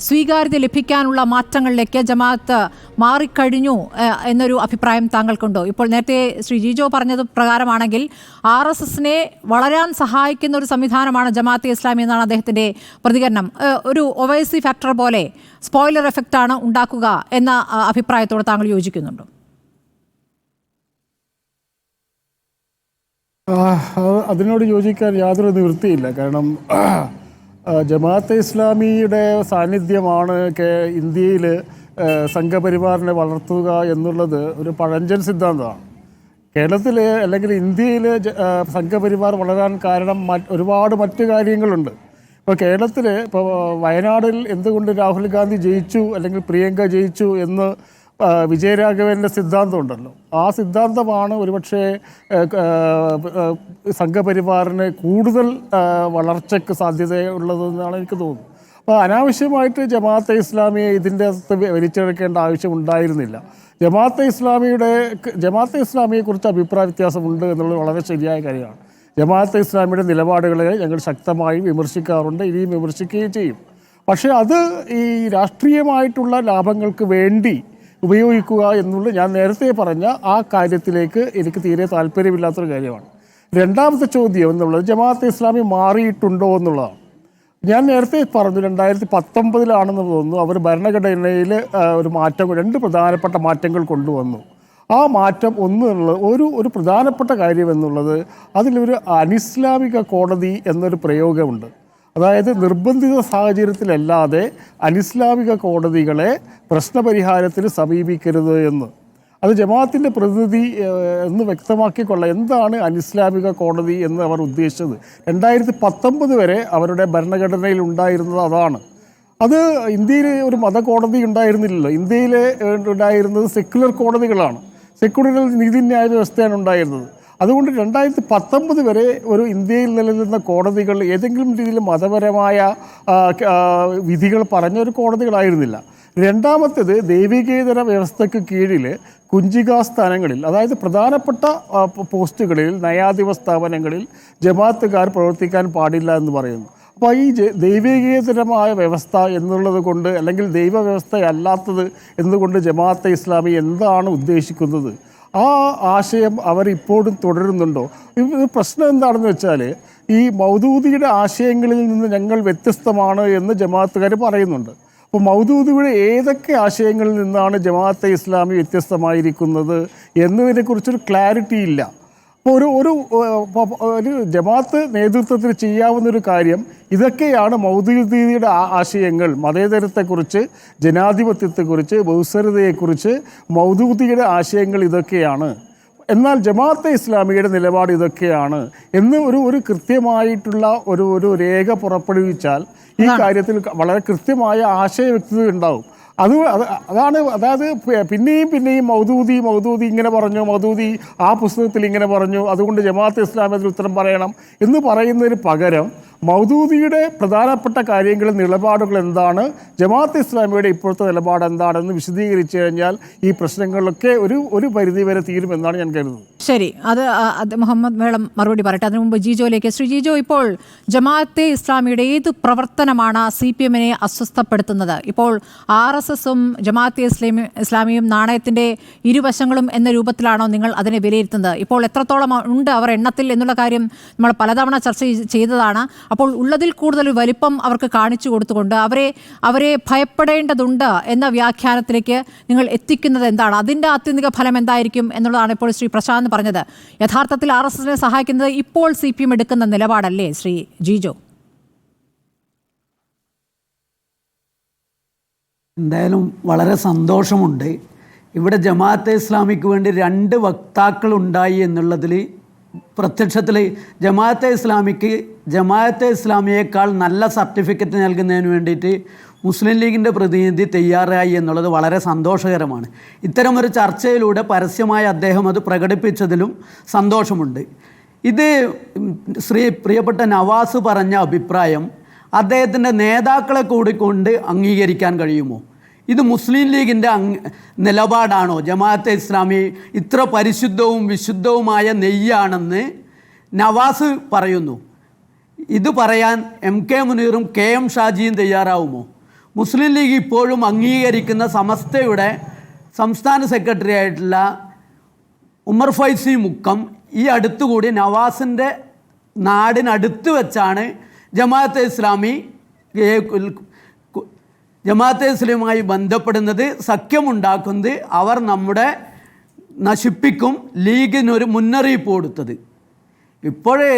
സ്വീകാര്യത ലഭിക്കാനുള്ള മാറ്റങ്ങളിലേക്ക് ജമാഅത്ത് മാറിക്കഴിഞ്ഞു എന്നൊരു അഭിപ്രായം താങ്കൾക്കുണ്ടോ? ഇപ്പോൾ നേരത്തെ ശ്രീ ജിജോ പറഞ്ഞത് പ്രകാരമാണെങ്കിൽ RSSനെ വളരാൻ സഹായിക്കുന്ന ഒരു സംവിധാനമാണ് ജമാഅത്തെ ഇസ്ലാമി എന്നാണ് അദ്ദേഹത്തിൻ്റെ പ്രതികരണം. ഒരു ഒവൈസി ഫാക്ടർ പോലെ സ്പോയിലർ എഫക്റ്റാണ് ഉണ്ടാക്കുക എന്ന അഭിപ്രായത്തോട് താങ്കൾ യോജിക്കുന്നുണ്ടോ? അതിനോട് യോജിക്കാൻ യാതൊരു നിവൃത്തിയില്ല. കാരണം ജമാഅത്തെ ഇസ്ലാമിയുടെ സാന്നിധ്യമാണ് ഇന്ത്യയിൽ സംഘപരിവാറിനെ വളർത്തുക എന്നുള്ളത് ഒരു പഴഞ്ചൻ സിദ്ധാന്തമാണ്. കേരളത്തിൽ അല്ലെങ്കിൽ ഇന്ത്യയിൽ സംഘപരിവാർ വളരാൻ കാരണം ഒരുപാട് മറ്റു കാര്യങ്ങളുണ്ട്. ഇപ്പോൾ കേരളത്തിൽ ഇപ്പോൾ വയനാടിൽ എന്തുകൊണ്ട് രാഹുൽ ഗാന്ധി ജയിച്ചു അല്ലെങ്കിൽ പ്രിയങ്ക ജയിച്ചു എന്ന് വിജയരാഘവൻ്റെ സിദ്ധാന്തം ഉണ്ടല്ലോ, ആ സിദ്ധാന്തമാണ് ഒരുപക്ഷെ സംഘപരിവാറിന് കൂടുതൽ വളർച്ചയ്ക്ക് സാധ്യതയുള്ളതെന്നാണ് എനിക്ക് തോന്നുന്നത്. അപ്പോൾ അനാവശ്യമായിട്ട് ജമാഅത്തെ ഇസ്ലാമിയെ ഇതിൻ്റെ അകത്ത് വലിച്ചെടുക്കേണ്ട ആവശ്യമുണ്ടായിരുന്നില്ല. ജമാഅത്തെ ഇസ്ലാമിയെക്കുറിച്ച് അഭിപ്രായ വ്യത്യാസമുണ്ട് എന്നുള്ളത് വളരെ ശരിയായ കാര്യമാണ്. ജമാഅത്തെ ഇസ്ലാമിയുടെ നിലപാടുകളെ ഞങ്ങൾ ശക്തമായി വിമർശിക്കാറുണ്ട്, ഇനിയും വിമർശിക്കുകയും ചെയ്യും. പക്ഷേ അത് ഈ രാഷ്ട്രീയമായിട്ടുള്ള ലാഭങ്ങൾക്ക് വേണ്ടി ഉപയോഗിക്കുക എന്നുള്ളത് ഞാൻ നേരത്തെ പറഞ്ഞ ആ കാര്യത്തിലേക്ക് എനിക്ക് തീരെ താല്പര്യമില്ലാത്തൊരു കാര്യമാണ്. രണ്ടാമത്തെ ചോദ്യം എന്നുള്ളത് ജമാഅത്തെ ഇസ്ലാമി മാറിയിട്ടുണ്ടോ എന്നുള്ളതാണ്. ഞാൻ നേരത്തെ പറഞ്ഞു 2019 തോന്നുന്നു അവർ ഭരണഘടനയിൽ ഒരു മാറ്റം, 2 പ്രധാനപ്പെട്ട മാറ്റങ്ങൾ കൊണ്ടുവന്നു. ആ മാറ്റം ഒരു പ്രധാനപ്പെട്ട കാര്യം എന്നുള്ളത് അതിലൊരു അനിസ്ലാമിക കോടതി എന്നൊരു പ്രയോഗമുണ്ട്. അതായത് നിർബന്ധിത സാഹചര്യത്തിലല്ലാതെ അനിസ്ലാമിക കോടതികളെ പ്രശ്നപരിഹാരത്തിന് സമീപിക്കരുത് എന്ന്. അത് ജമാഅത്തിൻ്റെ പ്രതിനിധി എന്ന് വ്യക്തമാക്കിക്കൊള്ളാം എന്താണ് അനിസ്ലാമിക കോടതി എന്ന് അവർ ഉദ്ദേശിച്ചത്. 2019 വരെ അവരുടെ ഭരണഘടനയിൽ ഉണ്ടായിരുന്നത് അതാണ്. അത് ഇന്ത്യയിൽ ഒരു മതകോടതി ഉണ്ടായിരുന്നില്ലല്ലോ. ഇന്ത്യയിൽ ഉണ്ടായിരുന്നത് സെക്യുലർ കോടതികളാണ്, സെക്യുലർ നീതിന്യായ വ്യവസ്ഥയാണ് ഉണ്ടായിരുന്നത്. അതുകൊണ്ട് 2019 വരെ ഒരു ഇന്ത്യയിൽ നിലനിന്ന കോടതികൾ ഏതെങ്കിലും രീതിയിൽ മതപരമായ വിധികൾ പറഞ്ഞൊരു കോടതികളായിരുന്നില്ല. രണ്ടാമത്തേത് ദൈവികേതര വ്യവസ്ഥയ്ക്ക് കീഴിൽ കുഞ്ചികാസ്ഥാനങ്ങളിൽ, അതായത് പ്രധാനപ്പെട്ട പോസ്റ്റുകളിൽ, നയാധിപ സ്ഥാപനങ്ങളിൽ ജമാഅത്തുകാർ പ്രവർത്തിക്കാൻ പാടില്ല എന്ന് പറയുന്നു. അപ്പോൾ ഈ ദൈവികേതരമായ വ്യവസ്ഥ എന്നുള്ളത് കൊണ്ട്, അല്ലെങ്കിൽ ദൈവവ്യവസ്ഥയല്ലാത്തത് എന്നുകൊണ്ട് ജമാഅത്തെ ഇസ്ലാമി എന്താണ് ഉദ്ദേശിക്കുന്നത്? ആ ആശയം അവരിപ്പോഴും തുടരുന്നുണ്ടോ? പ്രശ്നം എന്താണെന്ന് വെച്ചാൽ ഈ മൗദൂദിയുടെ ആശയങ്ങളിൽ നിന്ന് ഞങ്ങൾ വ്യത്യസ്തമാണ് എന്ന് ജമാഅത്തുകാർ പറയുന്നുണ്ട്. അപ്പോൾ മൗദൂദിയുടെ ഏതൊക്കെ ആശയങ്ങളിൽ നിന്നാണ് ജമാഅത്തെ ഇസ്ലാമി വ്യത്യസ്തമായിരിക്കുന്നത് എന്നതിനെക്കുറിച്ചൊരു ക്ലാരിറ്റി ഇല്ല. അപ്പോൾ ഒരു ജമാഅത്ത് നേതൃത്വത്തിൽ ചെയ്യാവുന്നൊരു കാര്യം ഇതൊക്കെയാണ്. മൗദൂദിയുടെ ആശയങ്ങൾ മതേതരത്തെക്കുറിച്ച്, ജനാധിപത്യത്തെക്കുറിച്ച്, ബഹുസ്വരതയെക്കുറിച്ച് മൗദൂദിയുടെ ആശയങ്ങൾ ഇതൊക്കെയാണ്. എന്നാൽ ജമാഅത്തെ ഇസ്ലാമിയുടെ നിലപാട് ഇതൊക്കെയാണ് എന്ന് ഒരു കൃത്യമായിട്ടുള്ള ഒരു രേഖ പുറപ്പെടുവിച്ചാൽ ഈ കാര്യത്തിൽ വളരെ കൃത്യമായ ആശയവ്യക്തത ഉണ്ടാവും. അതായത് പിന്നെയും മൗദൂദി ഇങ്ങനെ പറഞ്ഞു, മൗദൂദി ആ പുസ്തകത്തിൽ ഇങ്ങനെ പറഞ്ഞു, അതുകൊണ്ട് ജമാഅത്തെ ഇസ്ലാമി അതിൽ ഉത്തരം പറയണം എന്ന് പറയുന്നതിന് പകരം മൗദൂദിയുടെ പ്രധാനപ്പെട്ട കാര്യങ്ങളിൽ നിലപാടുകൾ എന്താണ്, ജമാഅത്തെ ഇസ്ലാമിയുടെ ഇപ്പോഴത്തെ നിലപാട് എന്താണെന്ന് വിശദീകരിച്ചു കഴിഞ്ഞാൽ ഈ പ്രശ്നങ്ങളിലൊക്കെ ഒരു പരിധിവരെ തീരുമെന്നാണ് ഞാൻ കരുതുന്നത്. ശരി, അത് മുഹമ്മദ് വേളം മറുപടി പറയട്ടെ. അതിനു മുമ്പ് ജിജോയിലേക്ക്. ശ്രീ ജിജോ, ഇപ്പോൾ ജമാഅത്തെ ഇസ്ലാമിയുടെ ഏത് പ്രവർത്തനമാണ് CPM-നെ അസ്വസ്ഥപ്പെടുത്തുന്നത്? ഇപ്പോൾ RSSും ജമാഅത്തെ ഇസ്ലാമിയും നാണയത്തിൻ്റെ ഇരുവശങ്ങളും എന്ന രൂപത്തിലാണോ നിങ്ങൾ അതിനെ വിലയിരുത്തുന്നത്? ഇപ്പോൾ എത്രത്തോളം ഉണ്ട് അവർ എണ്ണത്തിൽ എന്നുള്ള കാര്യം നമ്മൾ പലതവണ ചർച്ച ചെയ്തതാണ്. അപ്പോൾ ഉള്ളതിൽ കൂടുതൽ വലിപ്പം അവർക്ക് കാണിച്ചു കൊടുത്തുകൊണ്ട് അവരെ ഭയപ്പെടേണ്ടതുണ്ട് എന്ന വ്യാഖ്യാനത്തിലേക്ക് നിങ്ങൾ എത്തിക്കുന്നത് എന്താണ്? അതിൻ്റെ ആത്യന്തിക ഫലം എന്തായിരിക്കും എന്നുള്ളതാണ് ഇപ്പോൾ ശ്രീ പ്രശാന്ത് പറഞ്ഞത്. യഥാർത്ഥത്തിൽ RSSനെ സഹായിക്കുന്നത് ഇപ്പോൾ CPM എടുക്കുന്ന നിലപാടല്ലേ ശ്രീ ജിജോ? എന്തായാലും വളരെ സന്തോഷമുണ്ട്. ഇവിടെ ജമാഅത്തെ ഇസ്ലാമിക്ക് വേണ്ടി 2 വക്താക്കൾ ഉണ്ടായി എന്നുള്ളതിൽ പ്രത്യക്ഷത്തിൽ ജമാഅത്തെ ഇസ്ലാമിയേക്കാൾ നല്ല സർട്ടിഫിക്കറ്റ് നൽകുന്നതിന് വേണ്ടിയിട്ട് മുസ്ലിം ലീഗിൻ്റെ പ്രതിനിധി തയ്യാറായി എന്നുള്ളത് വളരെ സന്തോഷകരമാണ്. ഇത്തരമൊരു ചർച്ചയിലൂടെ പരസ്യമായി അദ്ദേഹം അത് പ്രകടിപ്പിച്ചതിലും സന്തോഷമുണ്ട്. ഇത് പ്രിയപ്പെട്ട നവാസ് പറഞ്ഞ അഭിപ്രായം അദ്ദേഹത്തിൻ്റെ നേതാക്കളെ കൂടിക്കൊണ്ട് അംഗീകരിക്കാൻ കഴിയുമോ? ഇത് മുസ്ലിം ലീഗിൻ്റെ നിലപാടാണോ? ജമാഅത്തെ ഇസ്ലാമി ഇത്ര പരിശുദ്ധവും വിശുദ്ധവുമായ നെയ്യാണെന്ന് നവാസ് പറയുന്നു. ഇത് പറയാൻ MK മുനീറും KM ഷാജിയും തയ്യാറാവുമോ? മുസ്ലിം ലീഗ് ഇപ്പോഴും അംഗീകരിക്കുന്ന സമസ്തയുടെ സംസ്ഥാന സെക്രട്ടറി ആയിട്ടുള്ള ഉമർ ഫൈസി മുക്കം ഈ അടുത്തുകൂടി നവാസിൻ്റെ നാടിനടുത്ത് വെച്ചാണ് ജമാഅത്തെ ഇസ്ലാമുമായി ബന്ധപ്പെടുന്നത്, സഖ്യമുണ്ടാക്കുന്നത്, അവർ നമ്മുടെ നശിപ്പിക്കും, ലീഗിനൊരു മുന്നറിയിപ്പ് കൊടുത്തത്. ഇപ്പോഴേ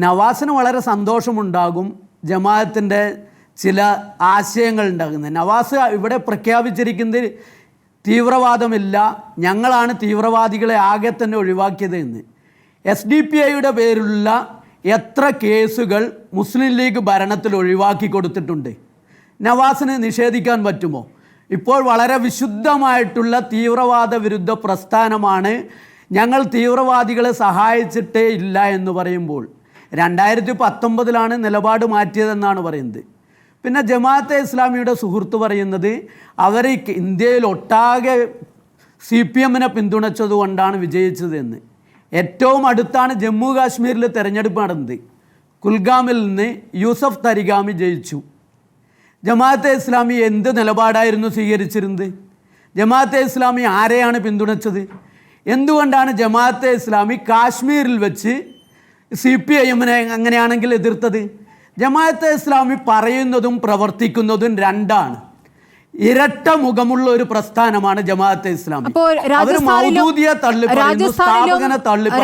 നവാസിന് വളരെ സന്തോഷമുണ്ടാകും ജമാഅത്തിൻ്റെ ചില ആശയങ്ങൾ ഉണ്ടാകുന്നത്. നവാസ് ഇവിടെ പ്രഖ്യാപിച്ചിരിക്കുന്നത് തീവ്രവാദമില്ല, ഞങ്ങളാണ് തീവ്രവാദികളെ ആകെ തന്നെ ഒഴിവാക്കിയത് എന്ന്. SDPIയുടെ പേരിലുള്ള എത്ര കേസുകൾ മുസ്ലിം ലീഗ് ഭരണത്തിൽ ഒഴിവാക്കി കൊടുത്തിട്ടുണ്ട്? നവാസിന് നിഷേധിക്കാൻ പറ്റുമോ? ഇപ്പോൾ വളരെ വിശുദ്ധമായിട്ടുള്ള തീവ്രവാദ വിരുദ്ധ പ്രസ്ഥാനമാണ്. ഞങ്ങൾ തീവ്രവാദികളെ സഹായിച്ചിട്ടേ ഇല്ല എന്ന് പറയുമ്പോൾ 2019 നിലപാട് മാറ്റിയതെന്നാണ് പറയുന്നത്. പിന്നെ ജമാഅത്തെ ഇസ്ലാമിയുടെ സുഹൃത്ത് പറയുന്നത് അവർ ഇന്ത്യയിൽ ഒട്ടാകെ CPM പിന്തുണച്ചതുകൊണ്ടാണ് വിജയിച്ചതെന്ന്. ഏറ്റവും അടുത്താണ് ജമ്മു കാശ്മീരിൽ തെരഞ്ഞെടുപ്പ് നടന്നത്. കുൽഗാമിൽ നിന്ന് യൂസഫ് തരിഗാമി ജയിച്ചു. ജമാഅത്തെ ഇസ്ലാമി എന്ത് നിലപാടായിരുന്നു സ്വീകരിച്ചിരുന്നത്? ജമാഅത്തെ ഇസ്ലാമി ആരെയാണ് പിന്തുണച്ചത്? എന്തുകൊണ്ടാണ് ജമാഅത്തെ ഇസ്ലാമി കാശ്മീരിൽ വെച്ച് CPIM അങ്ങനെയാണെങ്കിൽ എതിർത്തത്? ജമാഅത്തെ ഇസ്ലാമി പറയുന്നതും പ്രവർത്തിക്കുന്നതും രണ്ടാണ്. ഇരട്ട മുഖമുള്ള ഒരു പ്രസ്ഥാനമാണ് ജമാഅത്തെ ഇസ്ലാമി.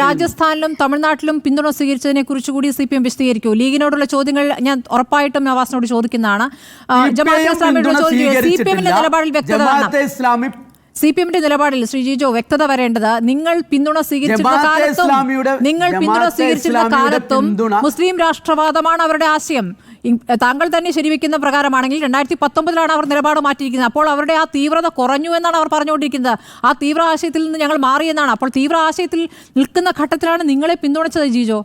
രാജസ്ഥാനിലും തമിഴ്നാട്ടിലും പിന്തുണ സ്വീകരിച്ചതിനെ കുറിച്ച് കൂടി CPM വിശദീകരിക്കൂ. ലീഗിനോടുള്ള ചോദ്യങ്ങൾ ഞാൻ ഉറപ്പായിട്ടും നവാസിനോട് ചോദിക്കുന്നതാണ്. ജമാഅത്തെ ഇസ്ലാമിയുടെ CPMന്റെ നിലപാടിൽ വ്യക്തത CPMന്റെ നിലപാടിൽ ശ്രീ ജിജോ വ്യക്തത വരേണ്ടത് നിങ്ങൾ പിന്തുണ സ്വീകരിച്ചിരുന്ന കാലത്തും മുസ്ലിം രാഷ്ട്രവാദമാണ് അവരുടെ ആശയം. താങ്കൾ തന്നെ ശരിവെക്കുന്ന പ്രകാരമാണെങ്കിൽ 2019 അവർ നിലപാട് മാറ്റിയിരിക്കുന്നത്. അപ്പോൾ അവരുടെ ആ തീവ്രത കുറഞ്ഞു എന്നാണ് അവർ പറഞ്ഞുകൊണ്ടിരിക്കുന്നത്. ആ തീവ്ര ആശയത്തിൽ നിന്ന് ഞങ്ങൾ മാറിയെന്നാണ്. അപ്പോൾ തീവ്ര ആശയത്തിൽ നിൽക്കുന്ന ഘട്ടത്തിലാണ് നിങ്ങളെ പിന്തുണച്ചത് ജിജോ.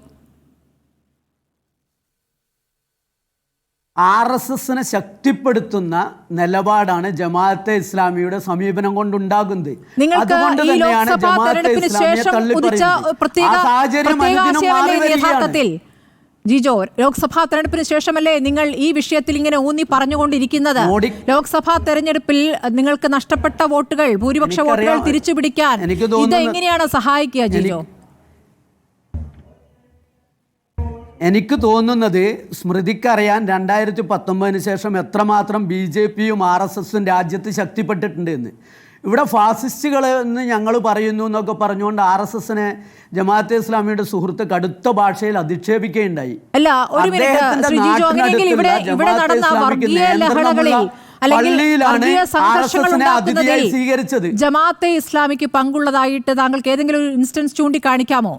RSSനെ ശക്തിപ്പെടുത്തുന്ന നിലപാടാണ് ജമാഅത്തെ ഇസ്ലാമിയുടെ സമീപനം കൊണ്ടുണ്ടാകുന്നത്. അതുകൊണ്ട് തന്നെയാണ് ജമാഅത്തെ ഇസ്ലാമിയെ തള്ളിപ്പറയുന്നത്. ജിജോ, ലോക്സഭാ തെരഞ്ഞെടുപ്പിന് ശേഷമല്ലേ നിങ്ങൾ ഈ വിഷയത്തിൽ ഇങ്ങനെ ഊന്നി പറഞ്ഞുകൊണ്ടിരിക്കുന്നത്? ലോക്സഭാ തെരഞ്ഞെടുപ്പിൽ നിങ്ങൾക്ക് നഷ്ടപ്പെട്ട വോട്ടുകൾ, ഭൂരിപക്ഷ വോട്ടുകൾ തിരിച്ചുപിടിക്കാൻ ഇത് എങ്ങനെയാണ് സഹായിക്കുക ജിജോ? എനിക്ക് തോന്നുന്നത് സ്മൃതിക്കറിയാൻ 2019 ശേഷം എത്രമാത്രം BJPയും RSSും രാജ്യത്ത് ശക്തിപ്പെട്ടിട്ടുണ്ട് എന്ന്. ഇവിടെ ഫാസിസ്റ്റുകൾ എന്ന് ഞങ്ങൾ പറയുന്നു എന്നൊക്കെ പറഞ്ഞുകൊണ്ട് RSSനെ ജമാഅത്തെ ഇസ്ലാമിയുടെ സുഹൃത്ത് കടുത്ത ഭാഷയിൽ അധിക്ഷേപിക്കുകയുണ്ടായി. സ്വീകരിച്ചത് ജമാഅത്തെ ഇസ്ലാമിക്ക് പങ്കുള്ളതായിട്ട് താങ്കൾക്ക് ഏതെങ്കിലും ഒരു ഇൻസ്റ്റൻസ് ചൂണ്ടിക്കാണിക്കാമോ?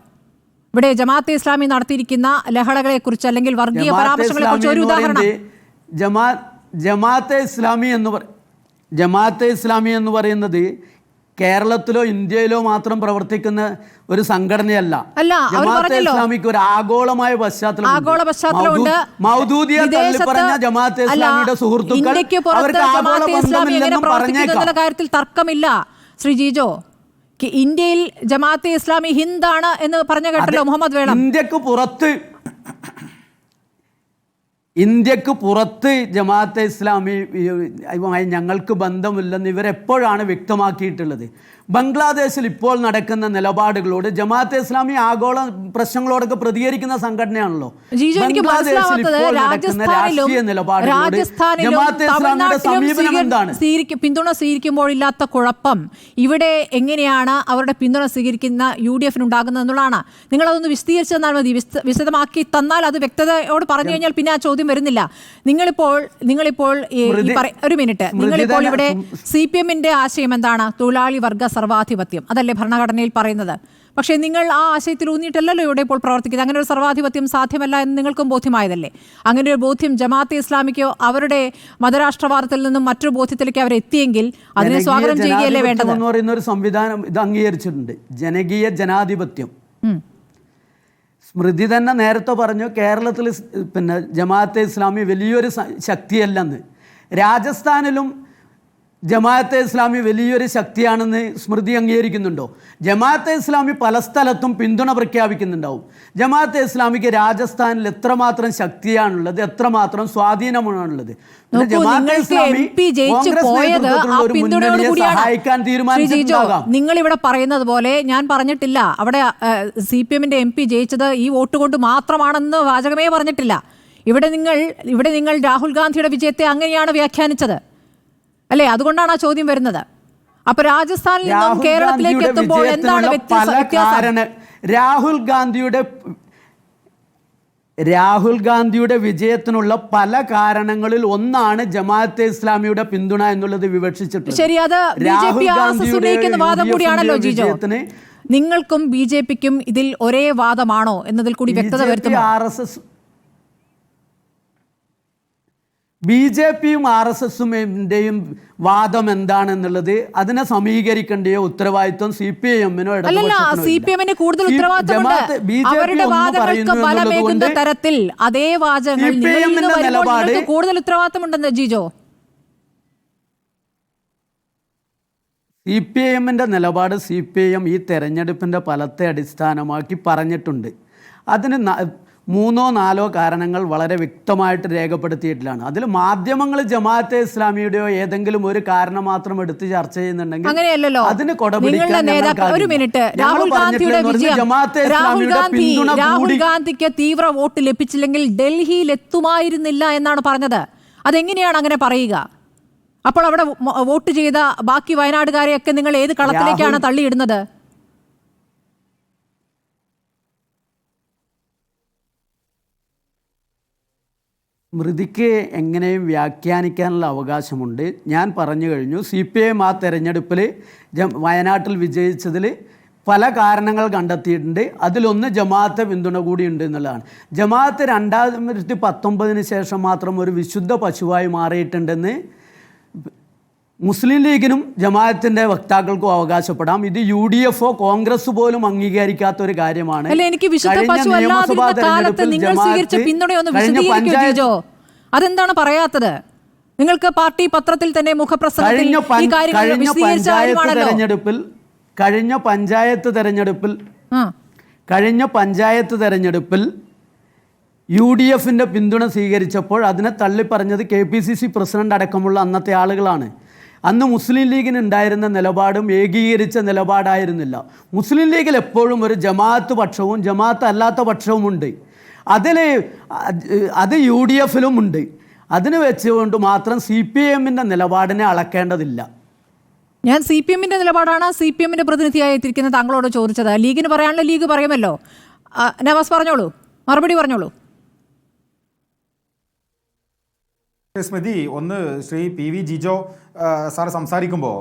ഇവിടെ ജമാഅത്തെ ഇസ്ലാമി നടത്തിയിരിക്കുന്ന ലഹളകളെ കുറിച്ച് അല്ലെങ്കിൽ വർഗീയ പരാമർശങ്ങളെ കുറിച്ച് ഒരു ഉദാഹരണം. ജമാഅത്തെ ഇസ്ലാമി എന്ന് പറയുന്നത് കേരളത്തിലോ ഇന്ത്യയിലോ മാത്രം പ്രവർത്തിക്കുന്ന ഒരു സംഘടനയല്ല. ജമാഅത്തെ ഇസ്ലാമിക്ക് ഒരു ആഗോളമായ പശ്ചാത്തലമുണ്ട്. മൗദൂദിയെ തള്ളിപ്പറഞ്ഞ ജമാഅത്തെ ഇസ്ലാമിയുടെ സുഹൃത്തുക്കൾ അവർക്ക് ആഗോള ബന്ധമില്ലെന്നും പറഞ്ഞേക്കാം. കാര്യത്തിൽ തർക്കമില്ല ശ്രീ ജിജോ. ഇന്ത്യയിൽ ജമാഅത്തെ ഇസ്ലാമി ഹിന്ദാണ് എന്ന് പറഞ്ഞ കേട്ടല്ലോ മുഹമ്മദ് വേളം. ഇന്ത്യക്ക് പുറത്ത് ജമാഅത്തെ ഇസ്ലാമിയുമായി ഞങ്ങൾക്ക് ബന്ധമില്ലെന്ന് ഇവരെപ്പോഴാണ് വ്യക്തമാക്കിയിട്ടുള്ളത്. ബംഗ്ലാദേശിൽ ഇപ്പോൾ നടക്കുന്ന നിലപാടുകളോട് ജമാഅത്തെ ഇസ്ലാമി ആഗോള പ്രശ്നങ്ങളോടൊക്കെ പ്രതികരിക്കുന്ന സംഘടനയാണല്ലോ. ബംഗ്ലാദേശിൽ ഇപ്പോൾ നടക്കുന്ന രാഷ്ട്രീയ നിലപാടുകളോട് ജമാഅത്തെ ഇസ്ലാമിയുടെ സമീപനം എന്താണ്? പിന്തുണ സ്വീകരിക്കുമ്പോഴില്ലാത്ത കുഴപ്പം ഇവിടെ എങ്ങനെയാണ് അവരുടെ പിന്തുണ സ്വീകരിക്കുന്ന UDF ഉണ്ടാകുന്നത് എന്നുള്ളതാണ്. നിങ്ങളതൊന്ന് വിശദീകരിച്ചു തന്നാൽ മതി. വിശദമാക്കി തന്നാൽ അത് വ്യക്തതയോട് പറഞ്ഞു കഴിഞ്ഞാൽ പിന്നെ ആ ചോദ്യം വരുന്നില്ല. നിങ്ങളിപ്പോൾ ഒരു മിനിറ്റ്, നിങ്ങളിപ്പോൾ ഇവിടെ CPMന്റെ ആശയം എന്താണ്? തൊഴിലാളി വർഗ സർവാധിപത്യം, അതല്ലേ ഭരണഘടനയിൽ പറയുന്നത്? പക്ഷേ നിങ്ങൾ ആ ആശയത്തിൽ ഊന്നിയിട്ടല്ലല്ലോ ഇവിടെ ഇപ്പോൾ പ്രവർത്തിക്കുന്നത്. അങ്ങനെ ഒരു സർവാധിപത്യം സാധ്യമല്ല എന്ന് നിങ്ങൾക്കും ബോധ്യമായതല്ലേ? അങ്ങനെ ഒരു ബോധ്യം ജമാഅത്തെ ഇസ്ലാമിക്കോ അവരുടെ മതരാഷ്ട്രവാദത്തിൽ നിന്നും മറ്റൊരു ബോധ്യത്തിലേക്ക് അവർ എത്തിയെങ്കിൽ അതിനെ സ്വാഗതം ചെയ്യുകയല്ലേ വേണ്ടത്? എന്ന് പറയുന്ന ഒരു സംവിധാനം ഇത് അംഗീകരിച്ചിട്ടുണ്ട്, ജനകീയ ജനാധിപത്യം. സ്മൃതി തന്നെ നേരത്തെ പറഞ്ഞു കേരളത്തിൽ പിന്നെ ജമാഅത്തെ ഇസ്ലാമി വലിയൊരു ശക്തിയല്ലെന്ന്. രാജസ്ഥാനിലും ജമാഅത്തെ ഇസ്ലാമി വലിയൊരു ശക്തിയാണെന്ന് സ്മൃതി അംഗീകരിക്കുന്നുണ്ടോ? ജമാഅത്തെ ഇസ്ലാമി പല സ്ഥലത്തും പിന്തുണ പ്രഖ്യാപിക്കുന്നുണ്ടാവും. ജമാഅത്തെ ഇസ്ലാമിക്ക് രാജസ്ഥാനിൽ എത്രമാത്രം ശക്തിയാണുള്ളത്, എത്രമാത്രം സ്വാധീനമാണുള്ളത്. നിങ്ങൾ ഇവിടെ പറയുന്നത് പോലെ ഞാൻ പറഞ്ഞിട്ടില്ല അവിടെ CPMന്റെ MP ജയിച്ചത് ഈ വോട്ട് കൊണ്ട് മാത്രമാണെന്ന് വാചകമേ പറഞ്ഞിട്ടില്ല. ഇവിടെ നിങ്ങൾ രാഹുൽ ഗാന്ധിയുടെ വിജയത്തെ അങ്ങനെയാണ് വ്യാഖ്യാനിച്ചത് അല്ലേ? അതുകൊണ്ടാണ് ആ ചോദ്യം വരുന്നത്. അപ്പൊ രാജസ്ഥാനിൽ നിന്നും കേരളത്തിലേക്ക് എത്തുമ്പോൾ എന്താണ് വ്യത്യാസം? രാഹുൽ ഗാന്ധിയുടെ വിജയത്തിനുള്ള പല കാരണങ്ങളിൽ ഒന്നാണ് ജമാഅത്തെ ഇസ്ലാമിയുടെ പിന്തുണ എന്നുള്ളത് വിവക്ഷിച്ചിട്ടുണ്ട്. ശരി, അത് BJP RSS ഉന്നയിക്കുന്ന വാദം കൂടിയാണല്ലോ ജിജോ. നിങ്ങൾക്കും BJPക്കും ഇതിൽ ഒരേ വാദമാണോ എന്നതിൽ കൂടി വ്യക്തത വരുത്തുന്നു. BJPയും RSSന്റെയും വാദം എന്താണെന്നുള്ളത് അതിനെ സമീകരിക്കേണ്ട ഉത്തരവാദിത്വം CPIM-നോ അല്ലല്ല, CPM-ന് കൂടുതൽ ഉത്തരവാദിത്തമുണ്ട്. അവരുടെ വാദങ്ങൾക്ക് ബലമേകുന്ന തരത്തിൽ അതേ വാചകങ്ങൾ നിങ്ങൾക്ക് കൂടുതൽ ഉത്തരവാദിത്തമുണ്ടെന്ന് ജിജോ. CPIM-ന്റെ നിലപാട് CPIM ഈ തെരഞ്ഞെടുപ്പിൻ്റെ ഫലത്തെ അടിസ്ഥാനമാക്കി പറഞ്ഞിട്ടുണ്ട്. അതിന് 3-4 കാരണങ്ങൾ വളരെ വ്യക്തമായിട്ട് രേഖപ്പെടുത്തിയിട്ടില്ലാണ്. അതിൽ മാധ്യമങ്ങൾ ജമാഅത്തെ ഇസ്ലാമിയുടെയോ ഏതെങ്കിലും ഒരു കാരണം മാത്രം എടുത്ത് ചർച്ച ചെയ്യുന്നുണ്ടെങ്കിൽ അങ്ങനെയല്ലല്ലോ. അതിന് കൊടപിടിക്കാൻ ഒരു മിനിറ്റ്, രാഹുൽ ഗാന്ധിക്ക് തീവ്ര വോട്ട് ലഭിച്ചില്ലെങ്കിൽ ഡൽഹിയിൽ എത്തുമായിരുന്നില്ല എന്നാണ് പറഞ്ഞത്. അതെങ്ങനെയാണ് അങ്ങനെ പറയുക? അപ്പോൾ അവിടെ വോട്ട് ചെയ്ത ബാക്കി വയനാടുകാരെയൊക്കെ നിങ്ങൾ ഏത് കളത്തിലേക്കാണ് തള്ളിയിടുന്നത്? സ്മൃതിക്ക് എങ്ങനെയും വ്യാഖ്യാനിക്കാനുള്ള അവകാശമുണ്ട്. ഞാൻ പറഞ്ഞു കഴിഞ്ഞു, CPIM ആ തെരഞ്ഞെടുപ്പിൽ വയനാട്ടിൽ വിജയിച്ചതിൽ പല കാരണങ്ങൾ കണ്ടെത്തിയിട്ടുണ്ട്. അതിലൊന്ന് ജമാഅത്തെ പിന്തുണ കൂടി ഉണ്ട് എന്നുള്ളതാണ്. ജമാഅത്ത് 2019 ശേഷം മാത്രം ഒരു വിശുദ്ധ പശുവായി മാറിയിട്ടുണ്ടെന്ന് മുസ്ലിം ലീഗിനും ജമാഅത്തിൻ്റെ വക്താക്കൾക്കും അവകാശപ്പെടാം. ഇത് UDF കോൺഗ്രസ് പോലും അംഗീകരിക്കാത്ത ഒരു കാര്യമാണ്. അതെന്താണ് പറയാത്തത്? നിങ്ങൾക്ക് പാർട്ടി പത്രത്തിൽ തന്നെ മുഖപ്രസംഗത്തിൽ കഴിഞ്ഞ പഞ്ചായത്ത് തെരഞ്ഞെടുപ്പിൽ UDF-ന്റെ പിന്തുണ സ്വീകരിച്ചപ്പോൾ അതിനെ തള്ളിപ്പറഞ്ഞത് KPCC പ്രസിഡന്റ് അടക്കമുള്ള അന്നത്തെ ആളുകളാണ്. അന്ന് മുസ്ലിം ലീഗിന് ഉണ്ടായിരുന്ന നിലപാടും ഏകീകരിച്ച നിലപാടായിരുന്നില്ല. മുസ്ലിം ലീഗിൽ എപ്പോഴും ഒരു ജമാഅത്ത് പക്ഷവും ജമാഅത്ത് അല്ലാത്ത പക്ഷവുമുണ്ട്. അത് UDF-ലും ഉണ്ട്. അതിന് വെച്ചുകൊണ്ട് മാത്രം CPIM-ന്റെ നിലപാടിനെ അളക്കേണ്ടതില്ല. ഞാൻ CPM-ന്റെ നിലപാടാണ് CPM-ന്റെ പ്രതിനിധിയായി എത്തിയിരിക്കുന്നത് താങ്കളോട് ചോദിച്ചത്. ലീഗിന് പറയാനുള്ള ലീഗ് പറയുമല്ലോ. നവാസ് പറഞ്ഞോളൂ, മറുപടി പറഞ്ഞോളൂ. സ്മൃതി, ഒന്ന് ശ്രീ PV ജിജോ സാർ സംസാരിക്കുമ്പോൾ